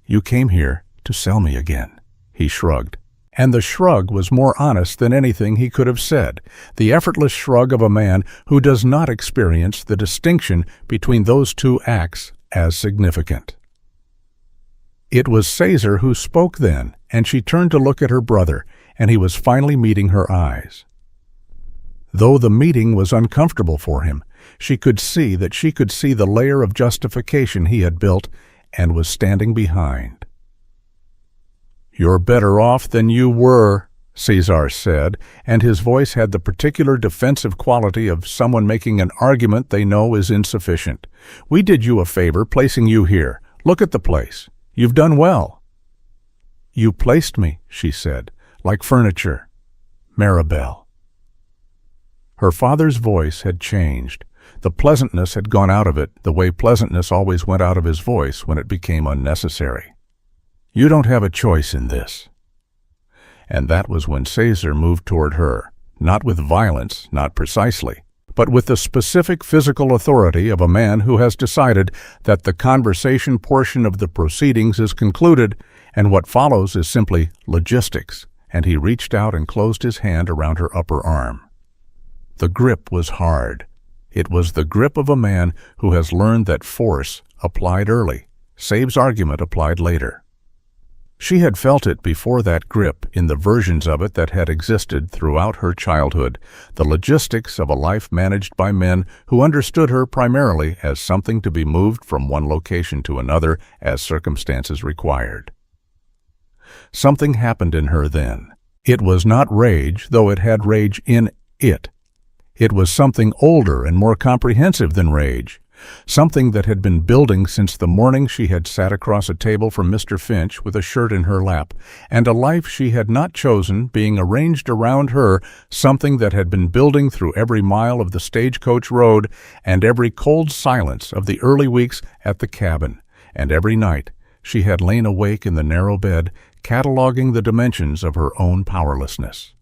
"You came here to sell me again." He shrugged. And the shrug was more honest than anything he could have said, the effortless shrug of a man who does not experience the distinction between those two acts as significant. It was Caesar who spoke then, and she turned to look at her brother, and he was finally meeting her eyes. Though the meeting was uncomfortable for him, she could see the layer of justification he had built and was standing behind. "You're better off than you were," Caesar said, and his voice had the particular defensive quality of someone making an argument they know is insufficient. "We did you a favor placing you here. Look at the place. You've done well." "You placed me," she said, "like furniture. Maribel." Her father's voice had changed. The pleasantness had gone out of it, the way pleasantness always went out of his voice when it became unnecessary. "You don't have a choice in this." And that was when Caesar moved toward her, not with violence, not precisely, but with the specific physical authority of a man who has decided that the conversation portion of the proceedings is concluded and what follows is simply logistics, and he reached out and closed his hand around her upper arm. The grip was hard. It was the grip of a man who has learned that force applied early, saves argument applied later. She had felt it before that grip in the versions of it that had existed throughout her childhood, the logistics of a life managed by men who understood her primarily as something to be moved from one location to another as circumstances required. Something happened in her then. It was not rage, though it had rage in it. It was something older and more comprehensive than rage. Something that had been building since the morning she had sat across a table from Mr. Finch with a shirt in her lap, and a life she had not chosen being arranged around her, something that had been building through every mile of the stagecoach road and every cold silence of the early weeks at the cabin, and every night she had lain awake in the narrow bed, cataloging the dimensions of her own powerlessness.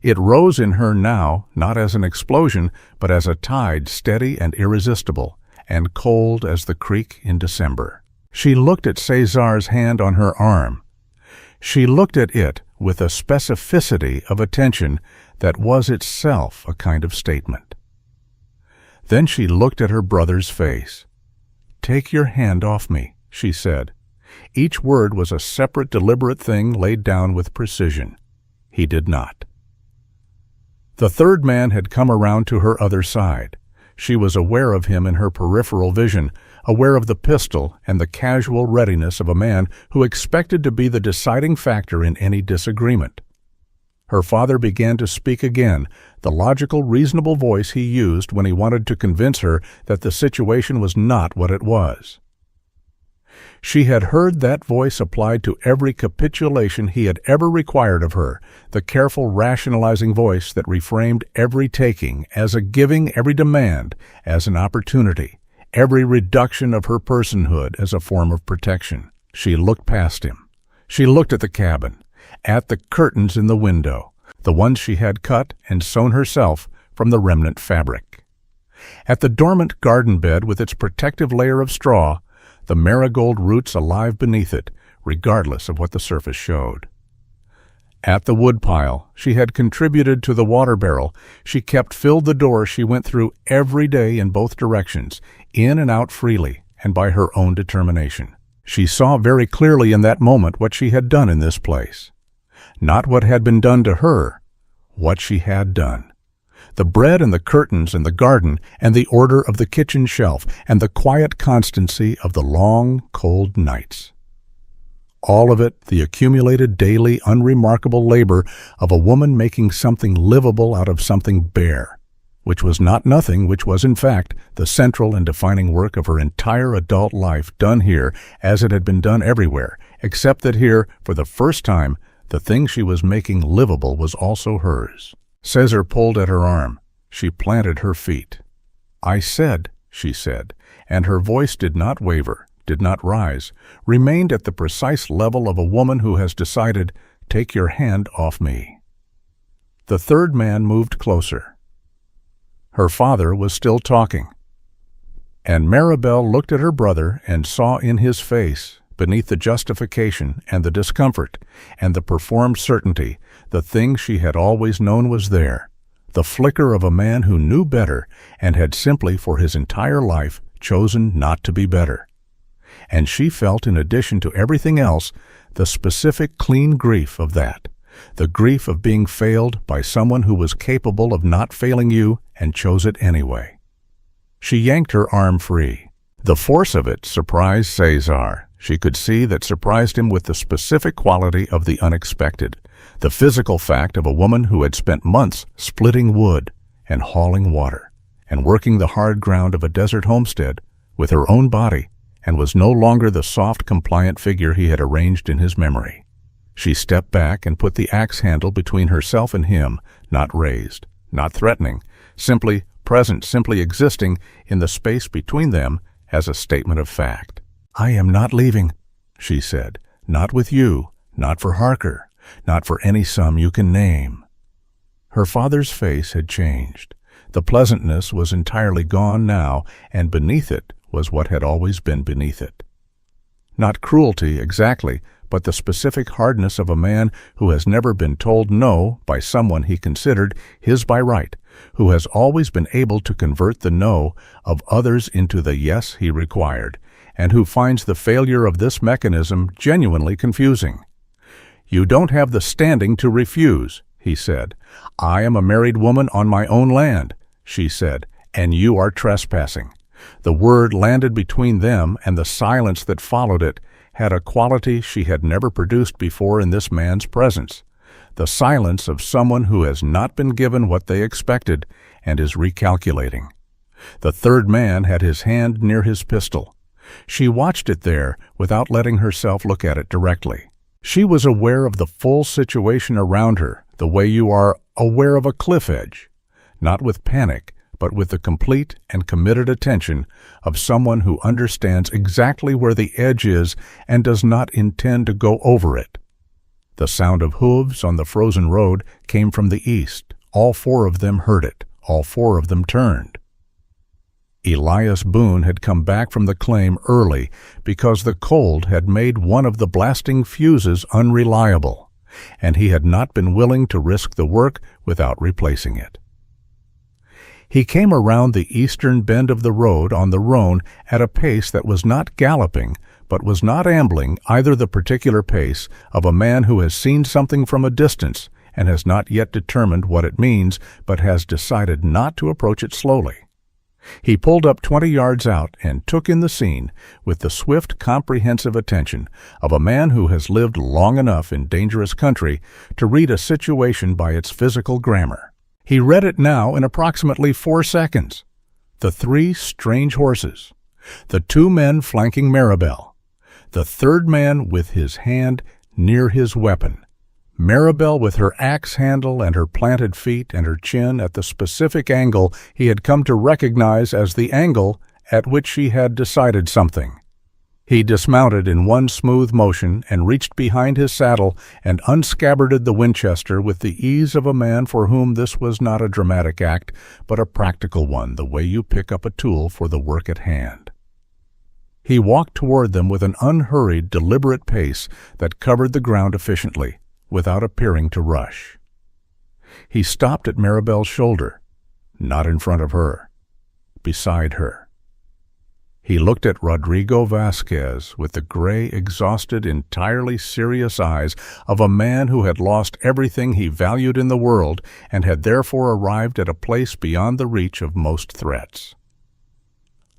It rose in her now, not as an explosion, but as a tide steady and irresistible, and cold as the creek in December. She looked at Caesar's hand on her arm. She looked at it with a specificity of attention that was itself a kind of statement. Then she looked at her brother's face. "Take your hand off me," she said. Each word was a separate, deliberate thing laid down with precision. He did not. The third man had come around to her other side. She was aware of him in her peripheral vision, aware of the pistol and the casual readiness of a man who expected to be the deciding factor in any disagreement. Her father began to speak again, the logical, reasonable voice he used when he wanted to convince her that the situation was not what it was. She had heard that voice applied to every capitulation he had ever required of her, the careful rationalizing voice that reframed every taking as a giving, every demand as an opportunity, every reduction of her personhood as a form of protection. She looked past him. She looked at the cabin, at the curtains in the window, the ones she had cut and sewn herself from the remnant fabric. At the dormant garden bed with its protective layer of straw, the marigold roots alive beneath it, regardless of what the surface showed. At the woodpile she had contributed to the water barrel, she kept filled the door she went through every day in both directions, in and out freely, and by her own determination. She saw very clearly in that moment what she had done in this place. Not what had been done to her, what she had done. The bread and the curtains and the garden and the order of the kitchen shelf and the quiet constancy of the long, cold nights. All of it the accumulated daily, unremarkable labor of a woman making something livable out of something bare, which was not nothing, which was in fact the central and defining work of her entire adult life, done here as it had been done everywhere, except that here, for the first time, the thing she was making livable was also hers. Cesar pulled at her arm. She planted her feet. "I said," she said, and her voice did not waver, did not rise, remained at the precise level of a woman who has decided, "Take your hand off me." The third man moved closer. Her father was still talking. And Maribel looked at her brother and saw in his face, beneath the justification and the discomfort and the performed certainty, the thing she had always known was there, the flicker of a man who knew better and had simply for his entire life chosen not to be better. And she felt, in addition to everything else, the specific clean grief of that, the grief of being failed by someone who was capable of not failing you and chose it anyway. She yanked her arm free. The force of it surprised Cesar. She could see that surprised him with the specific quality of the unexpected, the physical fact of a woman who had spent months splitting wood and hauling water and working the hard ground of a desert homestead with her own body, and was no longer the soft, compliant figure he had arranged in his memory. She stepped back and put the axe handle between herself and him, not raised, not threatening, simply present, simply existing in the space between them as a statement of fact. "I am not leaving," she said, "not with you, not for Harker, not for any sum you can name." Her father's face had changed. The pleasantness was entirely gone now, and beneath it was what had always been beneath it. Not cruelty exactly, but the specific hardness of a man who has never been told no by someone he considered his by right, who has always been able to convert the no of others into the yes he required, and who finds the failure of this mechanism genuinely confusing. "You don't have the standing to refuse," he said. "I am a married woman on my own land," she said, "and you are trespassing." The word landed between them, and the silence that followed it had a quality she had never produced before in this man's presence, the silence of someone who has not been given what they expected and is recalculating. The third man had his hand near his pistol. She watched it there without letting herself look at it directly. She was aware of the full situation around her, the way you are aware of a cliff edge, not with panic, but with the complete and committed attention of someone who understands exactly where the edge is and does not intend to go over it. The sound of hooves on the frozen road came from the east. All four of them heard it. All four of them turned. Elias Boone had come back from the claim early because the cold had made one of the blasting fuses unreliable, and he had not been willing to risk the work without replacing it. He came around the eastern bend of the road on the Rhone at a pace that was not galloping, but was not ambling either, the particular pace of a man who has seen something from a distance and has not yet determined what it means, but has decided not to approach it slowly. He pulled up 20 yards out and took in the scene with the swift, comprehensive attention of a man who has lived long enough in dangerous country to read a situation by its physical grammar. He read it now in approximately 4 seconds. The 3 strange horses, the 2 men flanking Maribel, the third man with his hand near his weapon, Maribel with her axe handle and her planted feet and her chin at the specific angle he had come to recognize as the angle at which she had decided something. He dismounted in one smooth motion and reached behind his saddle and unscabbarded the Winchester with the ease of a man for whom this was not a dramatic act, but a practical one, the way you pick up a tool for the work at hand. He walked toward them with an unhurried, deliberate pace that covered the ground efficiently, without appearing to rush. He stopped at Maribel's shoulder, not in front of her, beside her. He looked at Rodrigo Vasquez with the gray, exhausted, entirely serious eyes of a man who had lost everything he valued in the world and had therefore arrived at a place beyond the reach of most threats.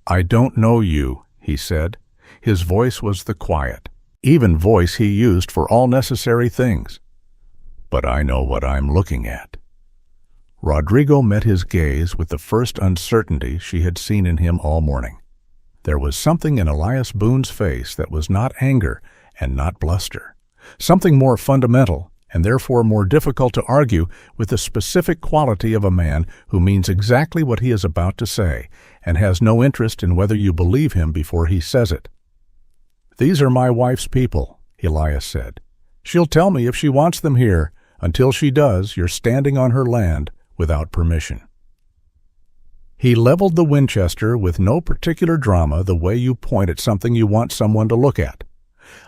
"I don't know you," he said. His voice was the quiet, even voice he used for all necessary things. "But I know what I'm looking at." Rodrigo met his gaze with the first uncertainty she had seen in him all morning. There was something in Elias Boone's face that was not anger and not bluster, something more fundamental and therefore more difficult to argue with the specific quality of a man who means exactly what he is about to say and has no interest in whether you believe him before he says it. "These are my wife's people," Elias said. "She'll tell me if she wants them here. Until she does, you're standing on her land without permission." He leveled the Winchester with no particular drama, the way you point at something you want someone to look at.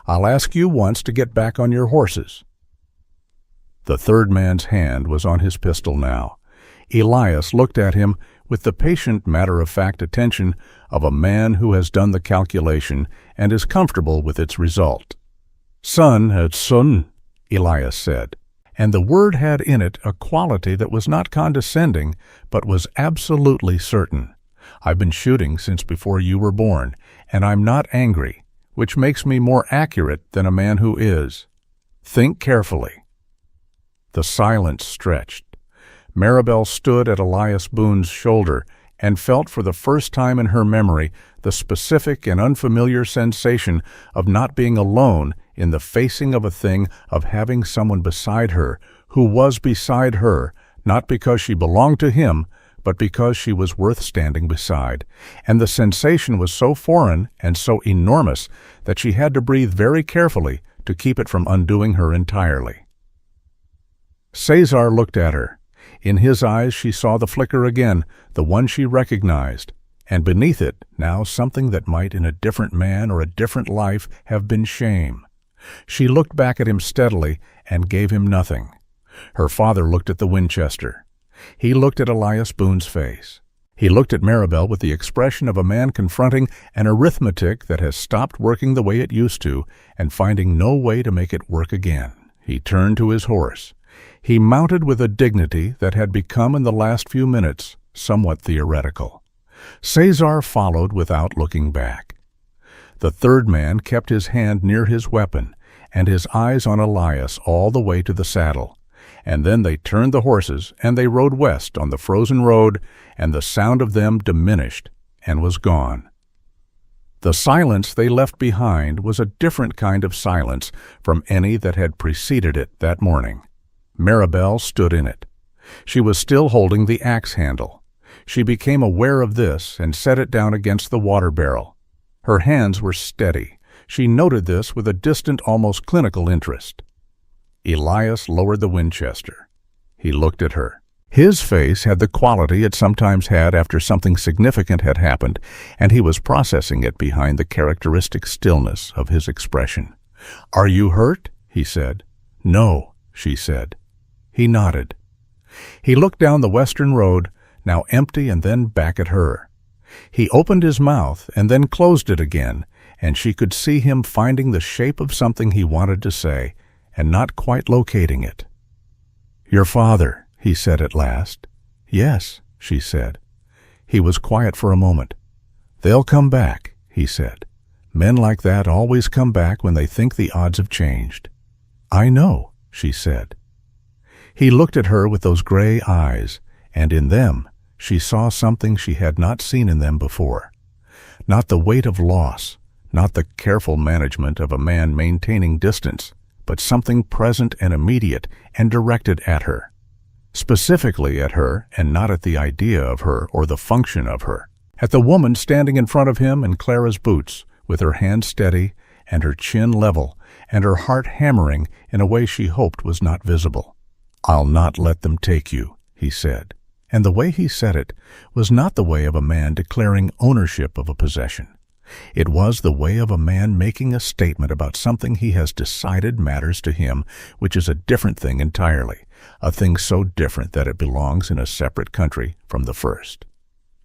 "I'll ask you once to get back on your horses." The third man's hand was on his pistol now. Elias looked at him with the patient, matter-of-fact attention of a man who has done the calculation and is comfortable with its result. "Son, it's son," Elias said, and the word had in it a quality that was not condescending, but was absolutely certain. "I've been shooting since before you were born, and I'm not angry, which makes me more accurate than a man who is. Think carefully." The silence stretched. Maribel stood at Elias Boone's shoulder and felt for the first time in her memory the specific and unfamiliar sensation of not being alone in the facing of a thing, of having someone beside her who was beside her, not because she belonged to him, but because she was worth standing beside. And the sensation was so foreign and so enormous that she had to breathe very carefully to keep it from undoing her entirely. Cesar looked at her. In his eyes she saw the flicker again, the one she recognized, and beneath it now something that might in a different man or a different life have been shame. She looked back at him steadily and gave him nothing. Her father looked at the Winchester. He looked at Elias Boone's face. He looked at Maribel with the expression of a man confronting an arithmetic that has stopped working the way it used to and finding no way to make it work again. He turned to his horse. He mounted with a dignity that had become in the last few minutes somewhat theoretical. Cesar followed without looking back. The third man kept his hand near his weapon and his eyes on Elias all the way to the saddle, and then they turned the horses and they rode west on the frozen road, and the sound of them diminished and was gone. The silence they left behind was a different kind of silence from any that had preceded it that morning. Maribel stood in it. She was still holding the axe handle. She became aware of this and set it down against the water barrel. Her hands were steady. She noted this with a distant, almost clinical interest. Elias lowered the Winchester. He looked at her. His face had the quality it sometimes had after something significant had happened, and he was processing it behind the characteristic stillness of his expression. "Are you hurt?" he said. "No," she said. He nodded. He looked down the western road, now empty and then back at her. He opened his mouth and then closed it again, and she could see him finding the shape of something he wanted to say and not quite locating it. "Your father," he said at last. "Yes," she said. He was quiet for a moment. "They'll come back," he said. "Men like that always come back when they think the odds have changed." "I know," she said. He looked at her with those gray eyes, and in them she saw something she had not seen in them before. Not the weight of loss, not the careful management of a man maintaining distance, but something present and immediate and directed at her. Specifically at her, and not at the idea of her or the function of her. At the woman standing in front of him in Clara's boots, with her hand steady and her chin level and her heart hammering in a way she hoped was not visible. "I'll not let them take you," he said. And the way he said it was not the way of a man declaring ownership of a possession. It was the way of a man making a statement about something he has decided matters to him, which is a different thing entirely, a thing so different that it belongs in a separate country from the first.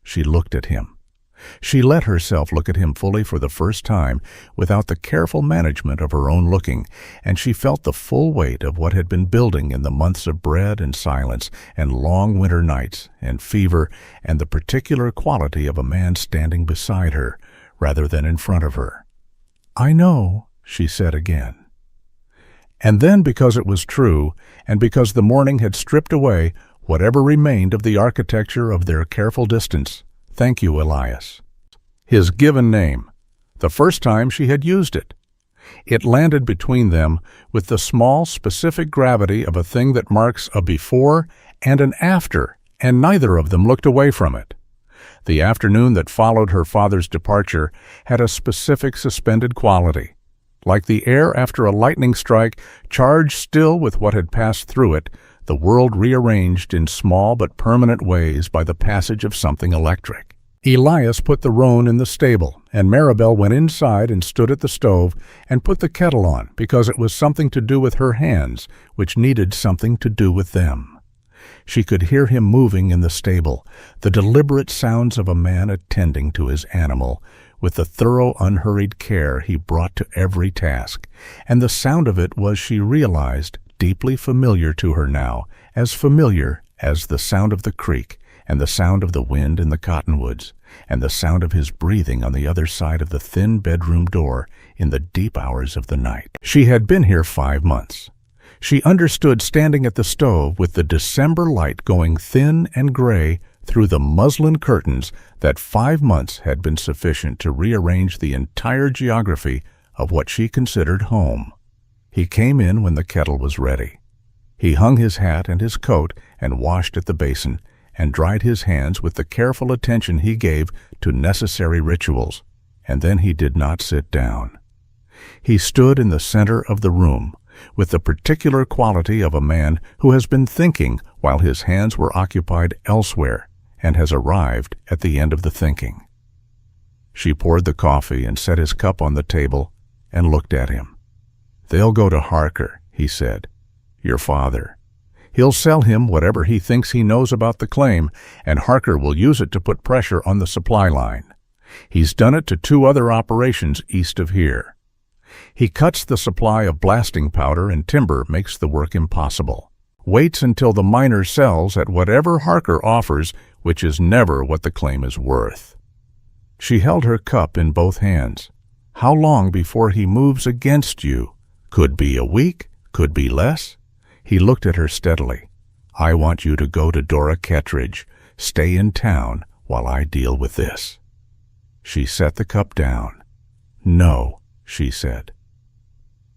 She looked at him. She let herself look at him fully for the first time without the careful management of her own looking, and she felt the full weight of what had been building in the months of bread and silence and long winter nights and fever and the particular quality of a man standing beside her rather than in front of her. "I know," she said again. And then, because it was true, and because the morning had stripped away whatever remained of the architecture of their careful distance, "Thank you, Elias." His given name, the first time she had used it. It landed between them with the small, specific gravity of a thing that marks a before and an after, and neither of them looked away from it. The afternoon that followed her father's departure had a specific suspended quality. Like the air after a lightning strike, charged still with what had passed through it, the world rearranged in small but permanent ways by the passage of something electric. Elias put the roan in the stable, and Maribel went inside and stood at the stove and put the kettle on because it was something to do with her hands, which needed something to do with them. She could hear him moving in the stable, the deliberate sounds of a man attending to his animal, with the thorough, unhurried care he brought to every task, and the sound of it was, she realized, deeply familiar to her now, as familiar as the sound of the creek, and the sound of the wind in the cottonwoods, and the sound of his breathing on the other side of the thin bedroom door in the deep hours of the night. She had been here 5 months. She understood standing at the stove with the December light going thin and gray through the muslin curtains that 5 months had been sufficient to rearrange the entire geography of what she considered home. He came in when the kettle was ready. He hung his hat and his coat and washed at the basin and dried his hands with the careful attention he gave to necessary rituals, and then he did not sit down. He stood in the center of the room, with the particular quality of a man who has been thinking while his hands were occupied elsewhere and has arrived at the end of the thinking. She poured the coffee and set his cup on the table and looked at him. "They'll go to Harker," he said, "your father. He'll sell him whatever he thinks he knows about the claim, and Harker will use it to put pressure on the supply line. He's done it to 2 other operations east of here. He cuts the supply of blasting powder, and timber makes the work impossible. Waits until the miner sells at whatever Harker offers, which is never what the claim is worth." She held her cup in both hands. "How long before he moves against you? Could be a week, could be less." He looked at her steadily. "I want you to go to Dora Kettridge. Stay in town while I deal with this." She set the cup down. "No," she said.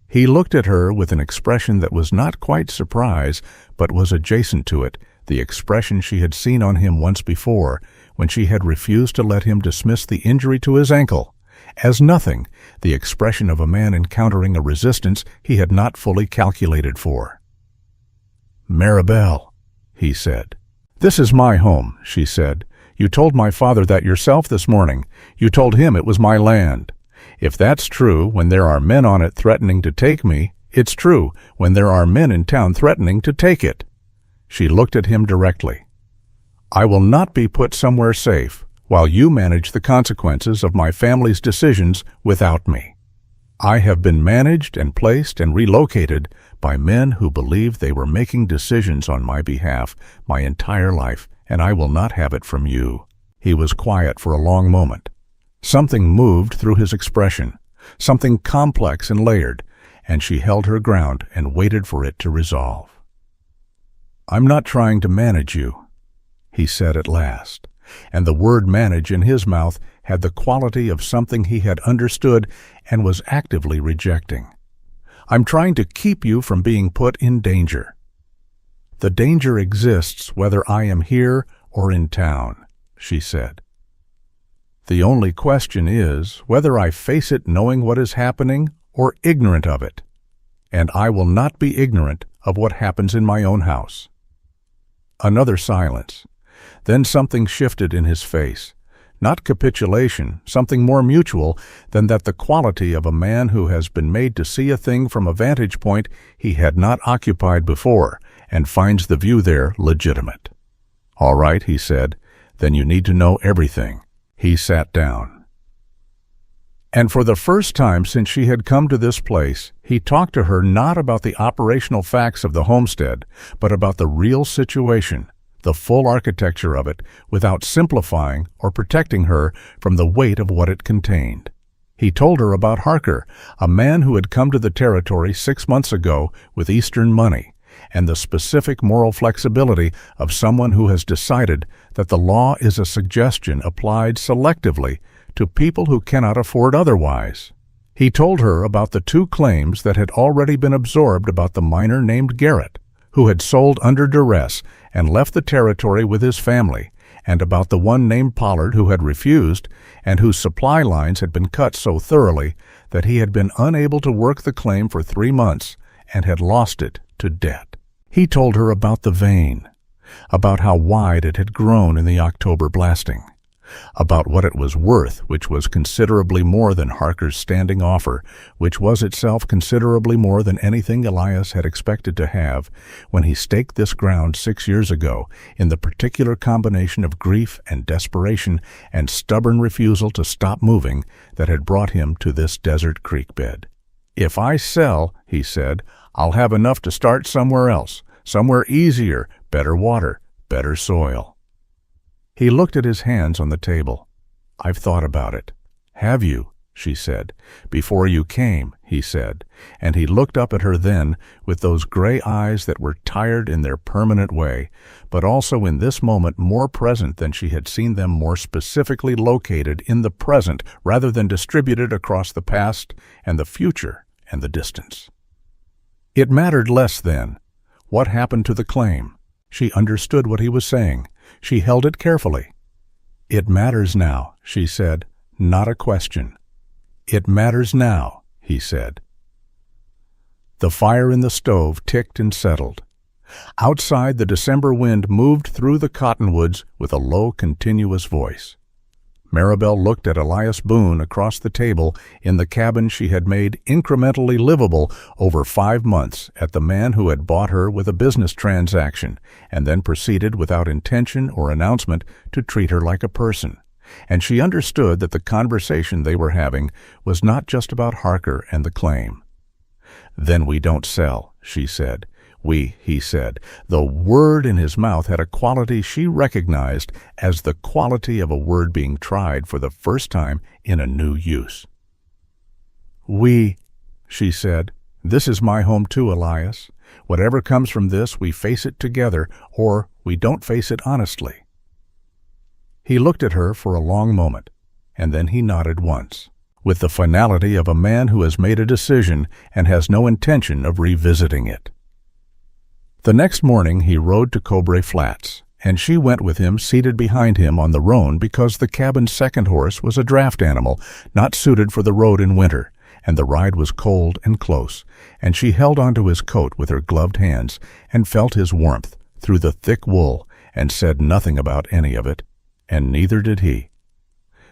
He looked at her with an expression that was not quite surprise, but was adjacent to it, the expression she had seen on him once before, when she had refused to let him dismiss the injury to his ankle as nothing, the expression of a man encountering a resistance he had not fully calculated for. "Maribel," he said. "This is my home," she said. "You told my father that yourself this morning. You told him it was my land. If that's true when there are men on it threatening to take me, it's true when there are men in town threatening to take it." She looked at him directly. "I will not be put somewhere safe while you manage the consequences of my family's decisions without me. I have been managed and placed and relocated by men who believed they were making decisions on my behalf my entire life, and I will not have it from you." He was quiet for a long moment. Something moved through his expression, something complex and layered, and she held her ground and waited for it to resolve. "I'm not trying to manage you," he said at last, and the word manage in his mouth had the quality of something he had understood and was actively rejecting. "I'm trying to keep you from being put in danger. The danger exists whether I am here or in town," she said. The only question is whether I face it knowing what is happening or ignorant of it. And I will not be ignorant of what happens in my own house." Another silence. Then something shifted in his face. Not capitulation, something more mutual than that the quality of a man who has been made to see a thing from a vantage point he had not occupied before and finds the view there legitimate. "All right," he said, "then you need to know everything." He sat down. And for the first time since she had come to this place, he talked to her not about the operational facts of the homestead, but about the real situation, the full architecture of it, without simplifying or protecting her from the weight of what it contained. He told her about Harker, a man who had come to the territory 6 months ago with Eastern money, and the specific moral flexibility of someone who has decided that the law is a suggestion applied selectively to people who cannot afford otherwise. He told her about the 2 claims that had already been absorbed about the miner named Garrett, who had sold under duress and left the territory with his family, and about the one named Pollard who had refused and whose supply lines had been cut so thoroughly that he had been unable to work the claim for 3 months and had lost it to debt. He told her about the vein, about how wide it had grown in the October blasting, about what it was worth, which was considerably more than Harker's standing offer, which was itself considerably more than anything Elias had expected to have when he staked this ground 6 years ago in the particular combination of grief and desperation and stubborn refusal to stop moving that had brought him to this desert creek bed. "If I sell," he said, "I'll have enough to start somewhere else, somewhere easier, better water, better soil." He looked at his hands on the table. "I've thought about it." "Have you?" she said. "Before you came," he said, and he looked up at her then with those gray eyes that were tired in their permanent way, but also in this moment more present than she had seen them, more specifically located in the present rather than distributed across the past and the future and the distance. It mattered less then. What happened to the claim? She understood what he was saying. She held it carefully. "It matters now," she said, "not a question." "It matters now," he said. The fire in the stove ticked and settled. Outside, the December wind moved through the cottonwoods with a low, continuous voice. Maribel looked at Elias Boone across the table in the cabin she had made incrementally livable over 5 months at the man who had bought her with a business transaction, and then proceeded without intention or announcement to treat her like a person. And she understood that the conversation they were having was not just about Harker and the claim. "Then we don't sell," she said. He said. The word in his mouth had a quality she recognized as the quality of a word being tried for the first time in a new use. "We," she said. "This is my home too, Elias. Whatever comes from this, we face it together, or we don't face it honestly." He looked at her for a long moment, and then he nodded once, with the finality of a man who has made a decision and has no intention of revisiting it. The next morning he rode to Cobre Flats, and she went with him, seated behind him on the roan because the cabin's second horse was a draft animal, not suited for the road in winter, and the ride was cold and close, and she held onto his coat with her gloved hands and felt his warmth through the thick wool and said nothing about any of it, and neither did he.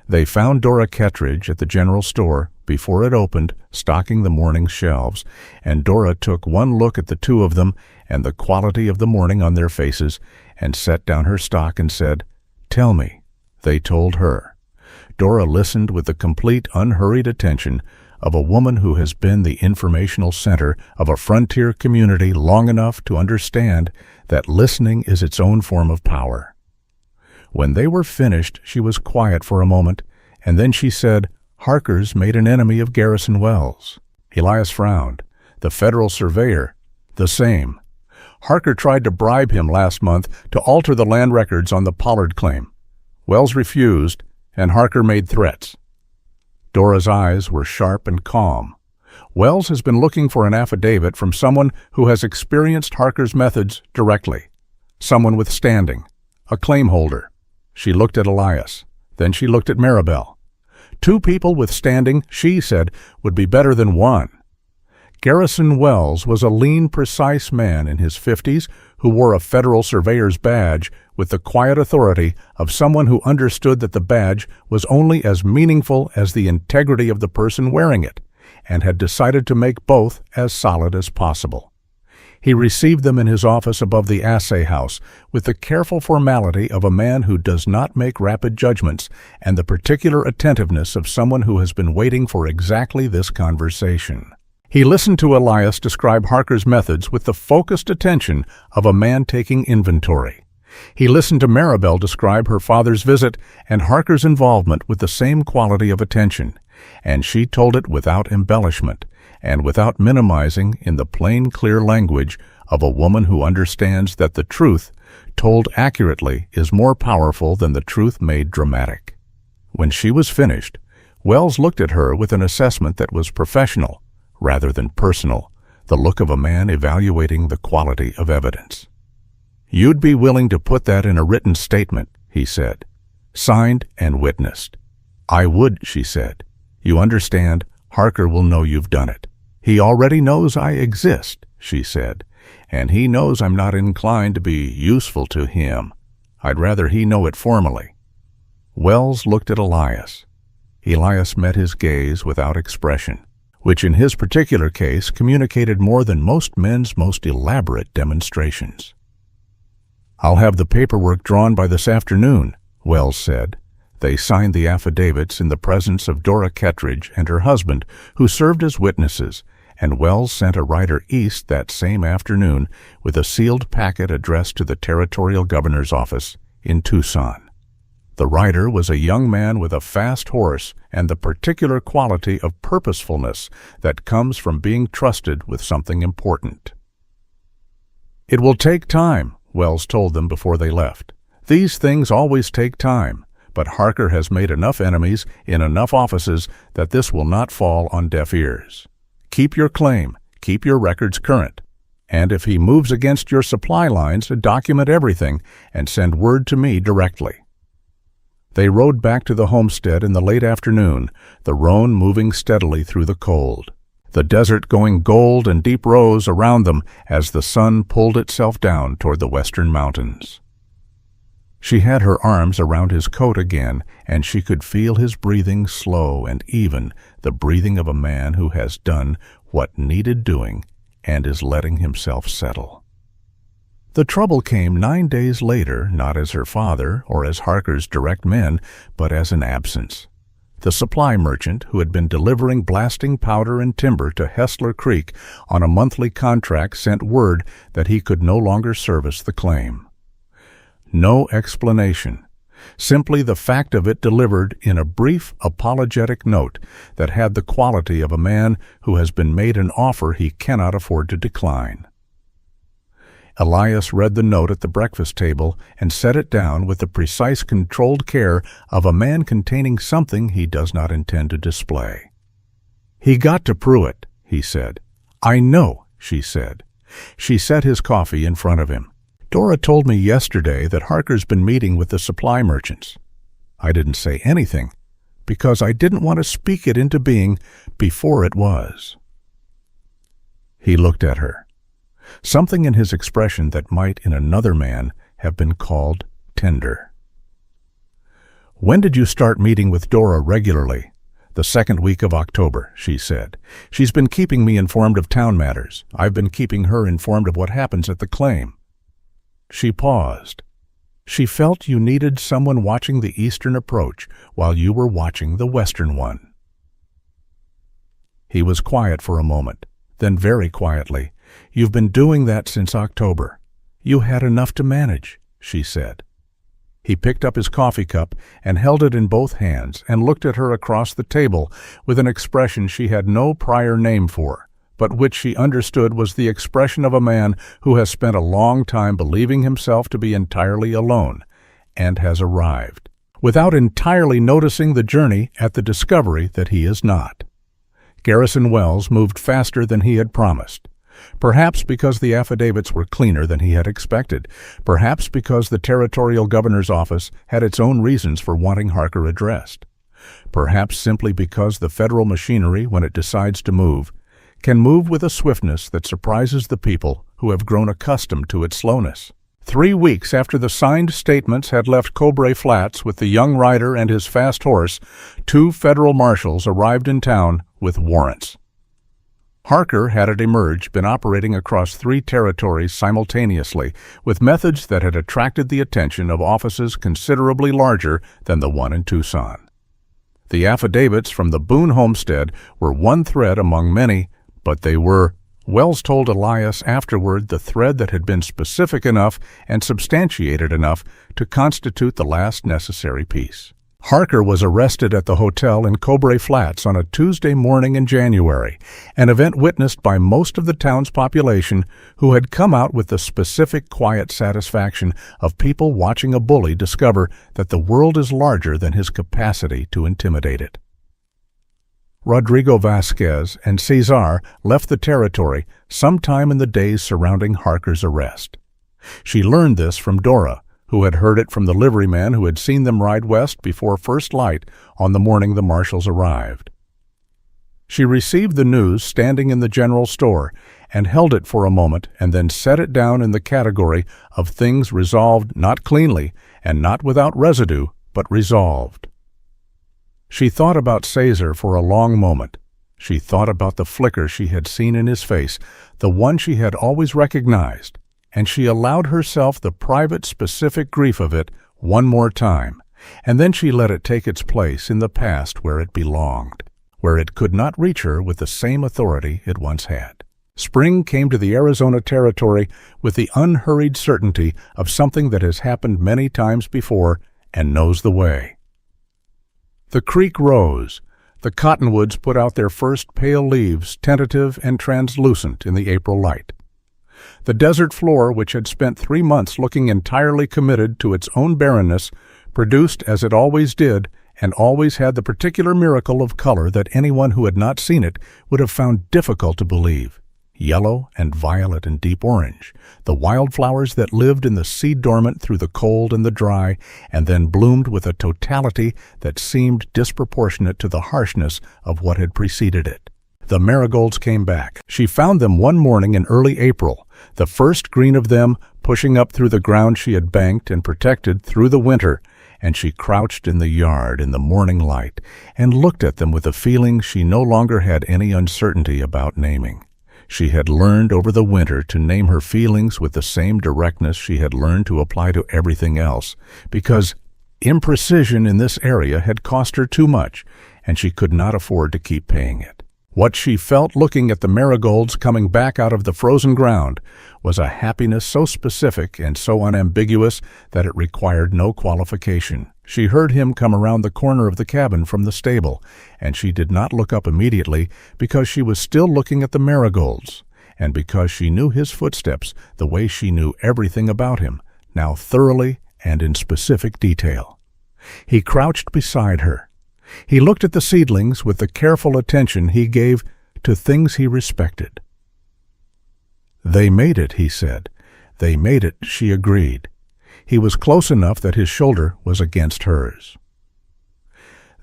They found Dora Kettridge at the general store before it opened, stocking the morning's shelves, and Dora took one look at the two of them and the quality of the morning on their faces and set down her stock and said, "Tell me." They told her. Dora listened with the complete, unhurried attention of a woman who has been the informational center of a frontier community long enough to understand that listening is its own form of power. When they were finished, she was quiet for a moment, and then she said, "Harker's made an enemy of Garrison Wells." Elias frowned. "The federal surveyor?" "The same. Harker tried to bribe him last month to alter the land records on the Pollard claim. Wells refused, and Harker made threats." Dora's eyes were sharp and calm. "Wells has been looking for an affidavit from someone who has experienced Harker's methods directly. Someone with standing. A claim holder." She looked at Elias. Then she looked at Maribel. 2 people with standing, she said, would be better than 1. Garrison Wells was a lean, precise man in his 50s who wore a federal surveyor's badge with the quiet authority of someone who understood that the badge was only as meaningful as the integrity of the person wearing it, and had decided to make both as solid as possible. He received them in his office above the assay house with the careful formality of a man who does not make rapid judgments and the particular attentiveness of someone who has been waiting for exactly this conversation. He listened to Elias describe Harker's methods with the focused attention of a man taking inventory. He listened to Maribel describe her father's visit and Harker's involvement with the same quality of attention, and she told it without embellishment and without minimizing, in the plain, clear language of a woman who understands that the truth, told accurately, is more powerful than the truth made dramatic. When she was finished, Wells looked at her with an assessment that was professional rather than personal, the look of a man evaluating the quality of evidence. "You'd be willing to put that in a written statement," he said, "signed and witnessed." "I would," she said. "You understand, Harker will know you've done it." "He already knows I exist," she said, "and he knows I'm not inclined to be useful to him. I'd rather he know it formally." Wells looked at Elias. Elias met his gaze without expression, which in his particular case communicated more than most men's most elaborate demonstrations. "I'll have the paperwork drawn by this afternoon," Wells said. They signed the affidavits in the presence of Dora Kettridge and her husband, who served as witnesses, and Wells sent a rider east that same afternoon with a sealed packet addressed to the territorial governor's office in Tucson. The rider was a young man with a fast horse and the particular quality of purposefulness that comes from being trusted with something important. "It will take time," Wells told them before they left. "These things always take time, but Harker has made enough enemies in enough offices that this will not fall on deaf ears. Keep your claim, keep your records current, and if he moves against your supply lines, document everything and send word to me directly." They rode back to the homestead in the late afternoon, the roan moving steadily through the cold, the desert going gold and deep rose around them as the sun pulled itself down toward the western mountains. She had her arms around his coat again, and she could feel his breathing slow and even, the breathing of a man who has done what needed doing and is letting himself settle. The trouble came 9 days later, not as her father or as Harker's direct men, but as an absence. The supply merchant, who had been delivering blasting powder and timber to Hessler Creek on a monthly contract, sent word that he could no longer service the claim. No explanation, simply the fact of it delivered in a brief, apologetic note that had the quality of a man who has been made an offer he cannot afford to decline. Elias read the note at the breakfast table and set it down with the precise, controlled care of a man containing something he does not intend to display. "He got to Pruitt," he said. "I know," she said. She set his coffee in front of him. "Dora told me yesterday that Harker's been meeting with the supply merchants." I didn't say anything, because I didn't want to speak it into being before it was. He looked at her. Something in his expression that might in another man have been called tender. "When did you start meeting with Dora regularly?" "The second week of October," she said. "She's been keeping me informed of town matters. I've been keeping her informed of what happens at the claim." She paused. She felt you needed someone watching the eastern approach while you were watching the western one. He was quiet for a moment, then very quietly, "You've been doing that since October. You had enough to manage," she said. He picked up his coffee cup and held it in both hands and looked at her across the table with an expression she had no prior name for, but which she understood was the expression of a man who has spent a long time believing himself to be entirely alone, and has arrived, without entirely noticing the journey, at the discovery that he is not. Garrison Wells moved faster than he had promised. Perhaps because the affidavits were cleaner than he had expected. Perhaps because the territorial governor's office had its own reasons for wanting Harker addressed. Perhaps simply because the federal machinery, when it decides to move, can move with a swiftness that surprises the people who have grown accustomed to its slowness. 3 weeks after the signed statements had left Cobrae Flats with the young rider and his fast horse, 2 federal marshals arrived in town with warrants. Harker had, it emerged, been operating across 3 territories simultaneously with methods that had attracted the attention of offices considerably larger than the one in Tucson. The affidavits from the Boone homestead were one thread among many, but they were, Wells told Elias afterward, the thread that had been specific enough and substantiated enough to constitute the last necessary piece. Harker was arrested at the hotel in Cobrae Flats on a Tuesday morning in January, an event witnessed by most of the town's population who had come out with the specific quiet satisfaction of people watching a bully discover that the world is larger than his capacity to intimidate it. Rodrigo Vasquez and Cesar left the territory sometime in the days surrounding Harker's arrest. She learned this from Dora, who had heard it from the liveryman who had seen them ride west before first light on the morning the marshals arrived. She received the news standing in the general store and held it for a moment and then set it down in the category of things resolved not cleanly and not without residue, but resolved. She thought about Cesar for a long moment. She thought about the flicker she had seen in his face, the one she had always recognized, and she allowed herself the private, specific grief of it one more time, and then she let it take its place in the past where it belonged, where it could not reach her with the same authority it once had. Spring came to the Arizona territory with the unhurried certainty of something that has happened many times before and knows the way. The creek rose. The cottonwoods put out their first pale leaves, tentative and translucent in the April light. The desert floor, which had spent 3 months looking entirely committed to its own barrenness, produced, as it always did, and always had the particular miracle of color that anyone who had not seen it would have found difficult to believe. Yellow and violet and deep orange, the wildflowers that lived in the seed dormant through the cold and the dry, and then bloomed with a totality that seemed disproportionate to the harshness of what had preceded it. The marigolds came back. She found them one morning in early April, the first green of them pushing up through the ground she had banked and protected through the winter, and she crouched in the yard in the morning light and looked at them with a feeling she no longer had any uncertainty about naming. She had learned over the winter to name her feelings with the same directness she had learned to apply to everything else, because imprecision in this area had cost her too much, and she could not afford to keep paying it. What she felt looking at the marigolds coming back out of the frozen ground was a happiness so specific and so unambiguous that it required no qualification. She heard him come around the corner of the cabin from the stable, and she did not look up immediately because she was still looking at the marigolds, and because she knew his footsteps the way she knew everything about him, now thoroughly and in specific detail. He crouched beside her. He looked at the seedlings with the careful attention he gave to things he respected. "They made it," he said. "They made it," she agreed. He was close enough that his shoulder was against hers.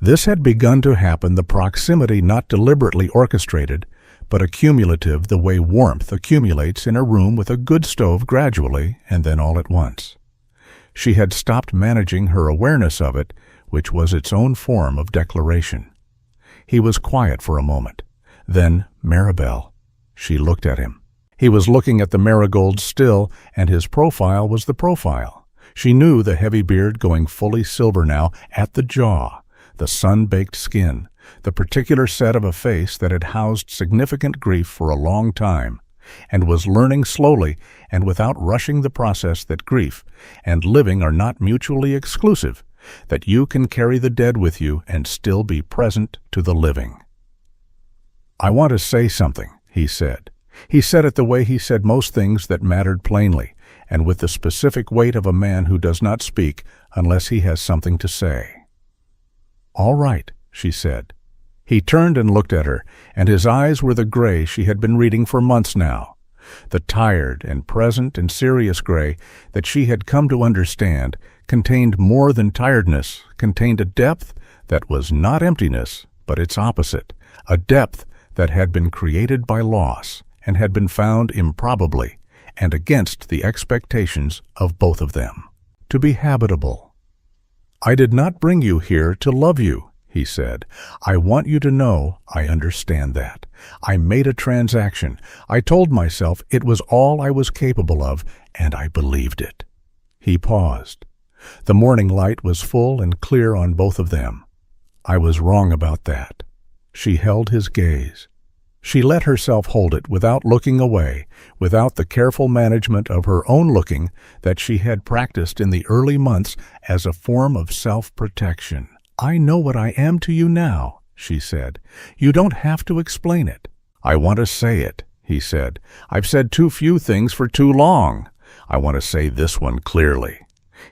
This had begun to happen, the proximity not deliberately orchestrated, but accumulative the way warmth accumulates in a room with a good stove gradually and then all at once. She had stopped managing her awareness of it, which was its own form of declaration. He was quiet for a moment. Then, "Maribel." She looked at him. He was looking at the marigolds still, and his profile was the profile. She knew the heavy beard going fully silver now at the jaw, the sun-baked skin, the particular set of a face that had housed significant grief for a long time, and was learning slowly and without rushing the process that grief and living are not mutually exclusive, that you can carry the dead with you and still be present to the living. "I want to say something," he said. He said it the way he said most things that mattered plainly, and with the specific weight of a man who does not speak unless he has something to say. "All right," she said. He turned and looked at her, and his eyes were the gray she had been reading for months now. The tired and present and serious gray that she had come to understand contained more than tiredness, contained a depth that was not emptiness, but its opposite, a depth that had been created by loss and had been found improbably and against the expectations of both of them. To be habitable. "I did not bring you here to love you," he said. "I want you to know I understand that. I made a transaction. I told myself it was all I was capable of, and I believed it." He paused. The morning light was full and clear on both of them. "I was wrong about that." She held his gaze. She let herself hold it without looking away, without the careful management of her own looking that she had practiced in the early months as a form of self-protection. "I know what I am to you now," she said. "You don't have to explain it." "I want to say it," he said. "I've said too few things for too long. I want to say this one clearly."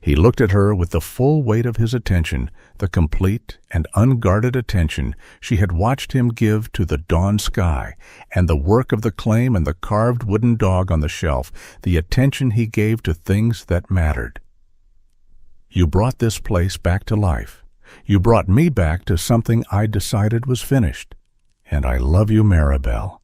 He looked at her with the full weight of his attention, the complete and unguarded attention she had watched him give to the dawn sky and the work of the claim and the carved wooden dog on the shelf, the attention he gave to things that mattered. "You brought this place back to life. You brought me back to something I decided was finished. And I love you, Maribel.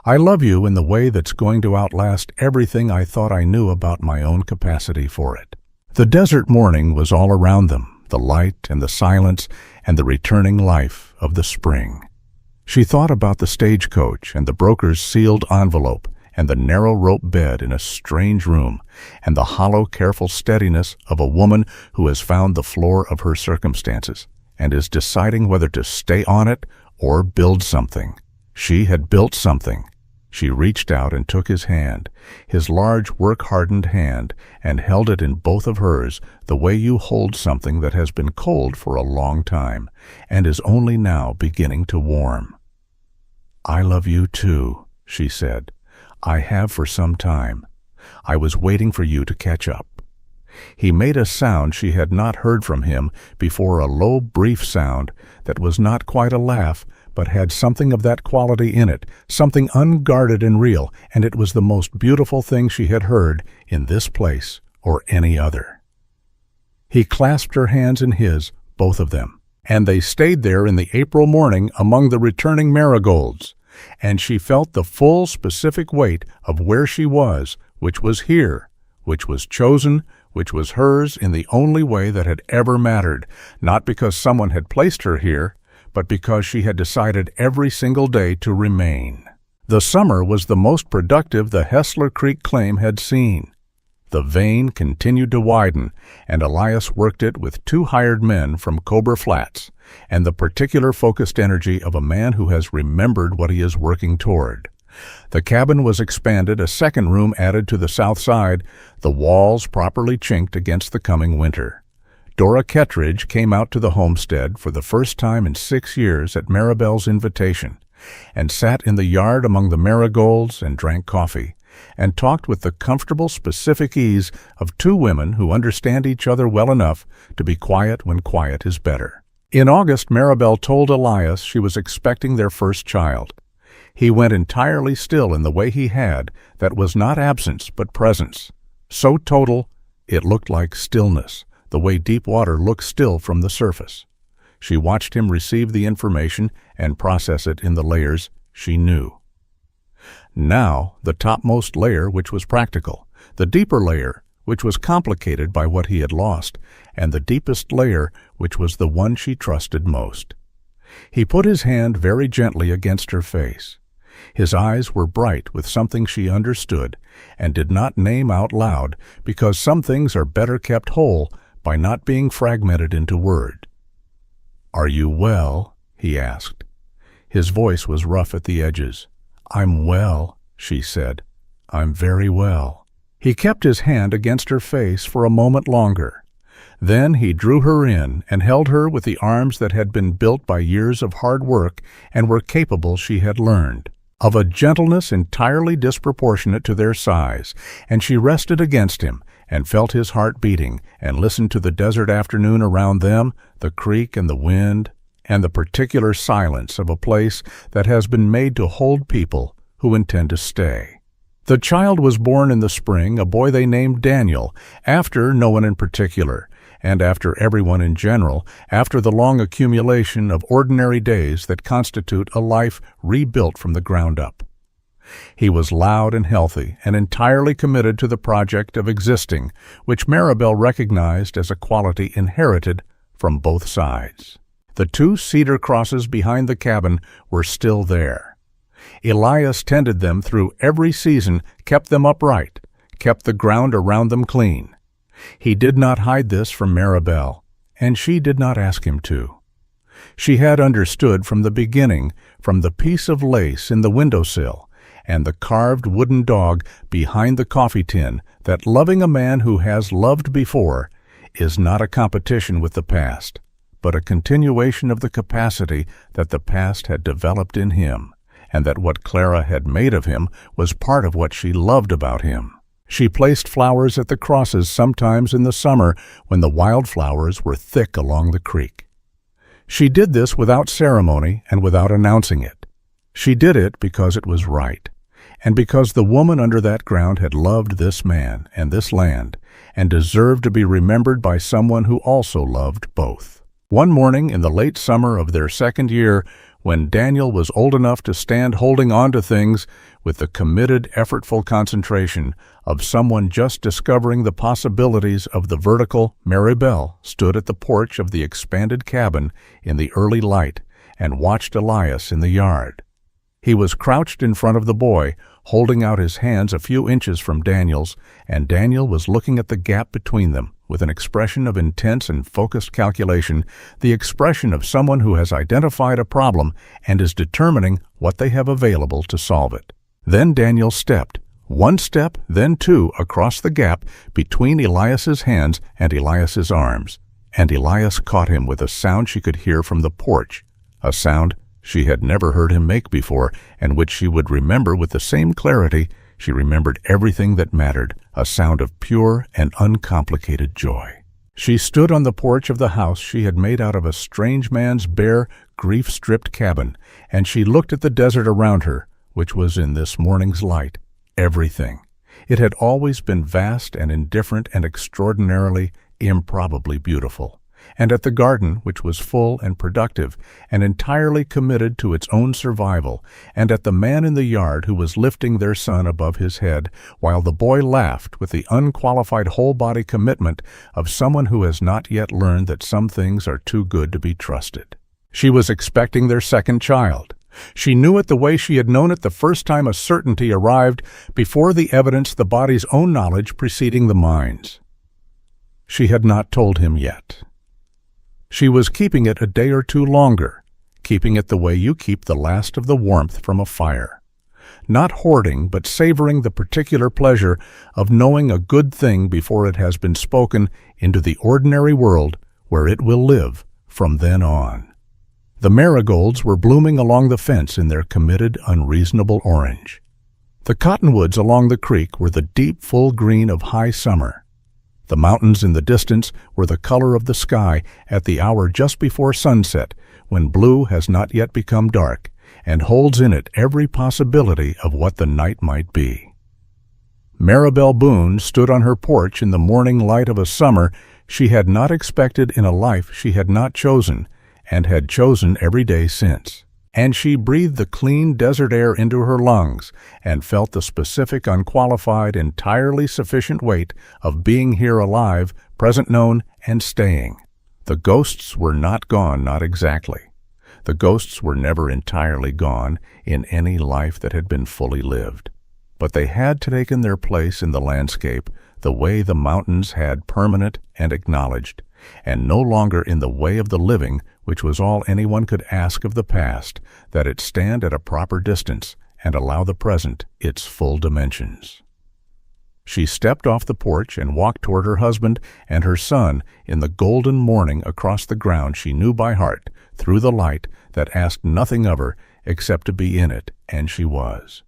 I love you in the way that's going to outlast everything I thought I knew about my own capacity for it." The desert morning was all around them, the light and the silence and the returning life of the spring. She thought about the stagecoach and the broker's sealed envelope and the narrow rope bed in a strange room and the hollow, careful steadiness of a woman who has found the floor of her circumstances and is deciding whether to stay on it or build something. She had built something. She reached out and took his hand, his large, work-hardened hand, and held it in both of hers the way you hold something that has been cold for a long time and is only now beginning to warm. "I love you too," she said. "I have for some time. I was waiting for you to catch up." He made a sound she had not heard from him before, a low, brief sound that was not quite a laugh, but had something of that quality in it, something unguarded and real, and it was the most beautiful thing she had heard in this place or any other. He clasped her hands in his, both of them, and they stayed there in the April morning among the returning marigolds, and she felt the full specific weight of where she was, which was here, which was chosen, which was hers in the only way that had ever mattered, not because someone had placed her here, but because she had decided every single day to remain. The summer was the most productive the Hessler Creek claim had seen. The vein continued to widen, and Elias worked it with 2 hired men from Cobra Flats, and the particular focused energy of a man who has remembered what he is working toward. The cabin was expanded, a second room added to the south side, the walls properly chinked against the coming winter. Dora Kettridge came out to the homestead for the first time in 6 years at Maribel's invitation, and sat in the yard among the marigolds and drank coffee, and talked with the comfortable, specific ease of 2 women who understand each other well enough to be quiet when quiet is better. In August, Maribel told Elias she was expecting their first child. He went entirely still in the way he had, that was not absence but presence. So total, it looked like stillness, the way deep water looks still from the surface. She watched him receive the information and process it in the layers she knew. Now, the topmost layer, which was practical, the deeper layer, which was complicated by what he had lost, and the deepest layer, which was the one she trusted most. He put his hand very gently against her face. His eyes were bright with something she understood and did not name out loud, because some things are better kept whole by not being fragmented into word. "Are you well?" he asked. His voice was rough at the edges. "I'm well," she said. "I'm very well." He kept his hand against her face for a moment longer. Then he drew her in and held her with the arms that had been built by years of hard work and were capable, she had learned, of a gentleness entirely disproportionate to their size, and she rested against him and felt his heart beating and listened to the desert afternoon around them, the creek and the wind, and the particular silence of a place that has been made to hold people who intend to stay. The child was born in the spring, a boy they named Daniel, after no one in particular, and after everyone in general, after the long accumulation of ordinary days that constitute a life rebuilt from the ground up. He was loud and healthy and entirely committed to the project of existing, which Maribel recognized as a quality inherited from both sides. The 2 cedar crosses behind the cabin were still there. Elias tended them through every season, kept them upright, kept the ground around them clean. He did not hide this from Maribel, and she did not ask him to. She had understood from the beginning, from the piece of lace in the windowsill and the carved wooden dog behind the coffee tin, that loving a man who has loved before is not a competition with the past, but a continuation of the capacity that the past had developed in him, and that what Clara had made of him was part of what she loved about him. She placed flowers at the crosses sometimes in the summer when the wildflowers were thick along the creek. She did this without ceremony and without announcing it. She did it because it was right, and because the woman under that ground had loved this man and this land, and deserved to be remembered by someone who also loved both. One morning in the late summer of their 2nd year, when Daniel was old enough to stand holding on to things with the committed, effortful concentration of someone just discovering the possibilities of the vertical, Maribel stood at the porch of the expanded cabin in the early light and watched Elias in the yard. He was crouched in front of the boy, holding out his hands a few inches from Daniel's, and Daniel was looking at the gap between them with an expression of intense and focused calculation, the expression of someone who has identified a problem and is determining what they have available to solve it. Then Daniel stepped, 1 step, then 2, across the gap between Elias's hands and Elias's arms, and Elias caught him with a sound she could hear from the porch, a sound she had never heard him make before, and which she would remember with the same clarity she remembered everything that mattered, a sound of pure and uncomplicated joy. She stood on the porch of the house she had made out of a strange man's bare, grief-stripped cabin, and she looked at the desert around her, which was in this morning's light everything. It had always been vast and indifferent and extraordinarily, improbably beautiful, and at the garden, which was full and productive and entirely committed to its own survival, and at the man in the yard who was lifting their son above his head, while the boy laughed with the unqualified whole-body commitment of someone who has not yet learned that some things are too good to be trusted. She was expecting their 2nd child. She knew it the way she had known it the first time a certainty arrived before the evidence, the body's own knowledge preceding the mind's. She had not told him yet. She was keeping it a day or 2 longer, keeping it the way you keep the last of the warmth from a fire. Not hoarding, but savoring the particular pleasure of knowing a good thing before it has been spoken into the ordinary world where it will live from then on. The marigolds were blooming along the fence in their committed, unreasonable orange. The cottonwoods along the creek were the deep, full green of high summer. The mountains in the distance were the color of the sky at the hour just before sunset, when blue has not yet become dark and holds in it every possibility of what the night might be. Maribel Boone stood on her porch in the morning light of a summer she had not expected in a life she had not chosen, and had chosen every day since. And she breathed the clean desert air into her lungs and felt the specific, unqualified, entirely sufficient weight of being here alive, present known, and staying. The ghosts were not gone, not exactly. The ghosts were never entirely gone in any life that had been fully lived. But they had taken their place in the landscape the way the mountains had permanent and acknowledged, and no longer in the way of the living, which was all anyone could ask of the past, that it stand at a proper distance and allow the present its full dimensions. She stepped off the porch and walked toward her husband and her son in the golden morning across the ground she knew by heart, through the light that asked nothing of her except to be in it, and she was.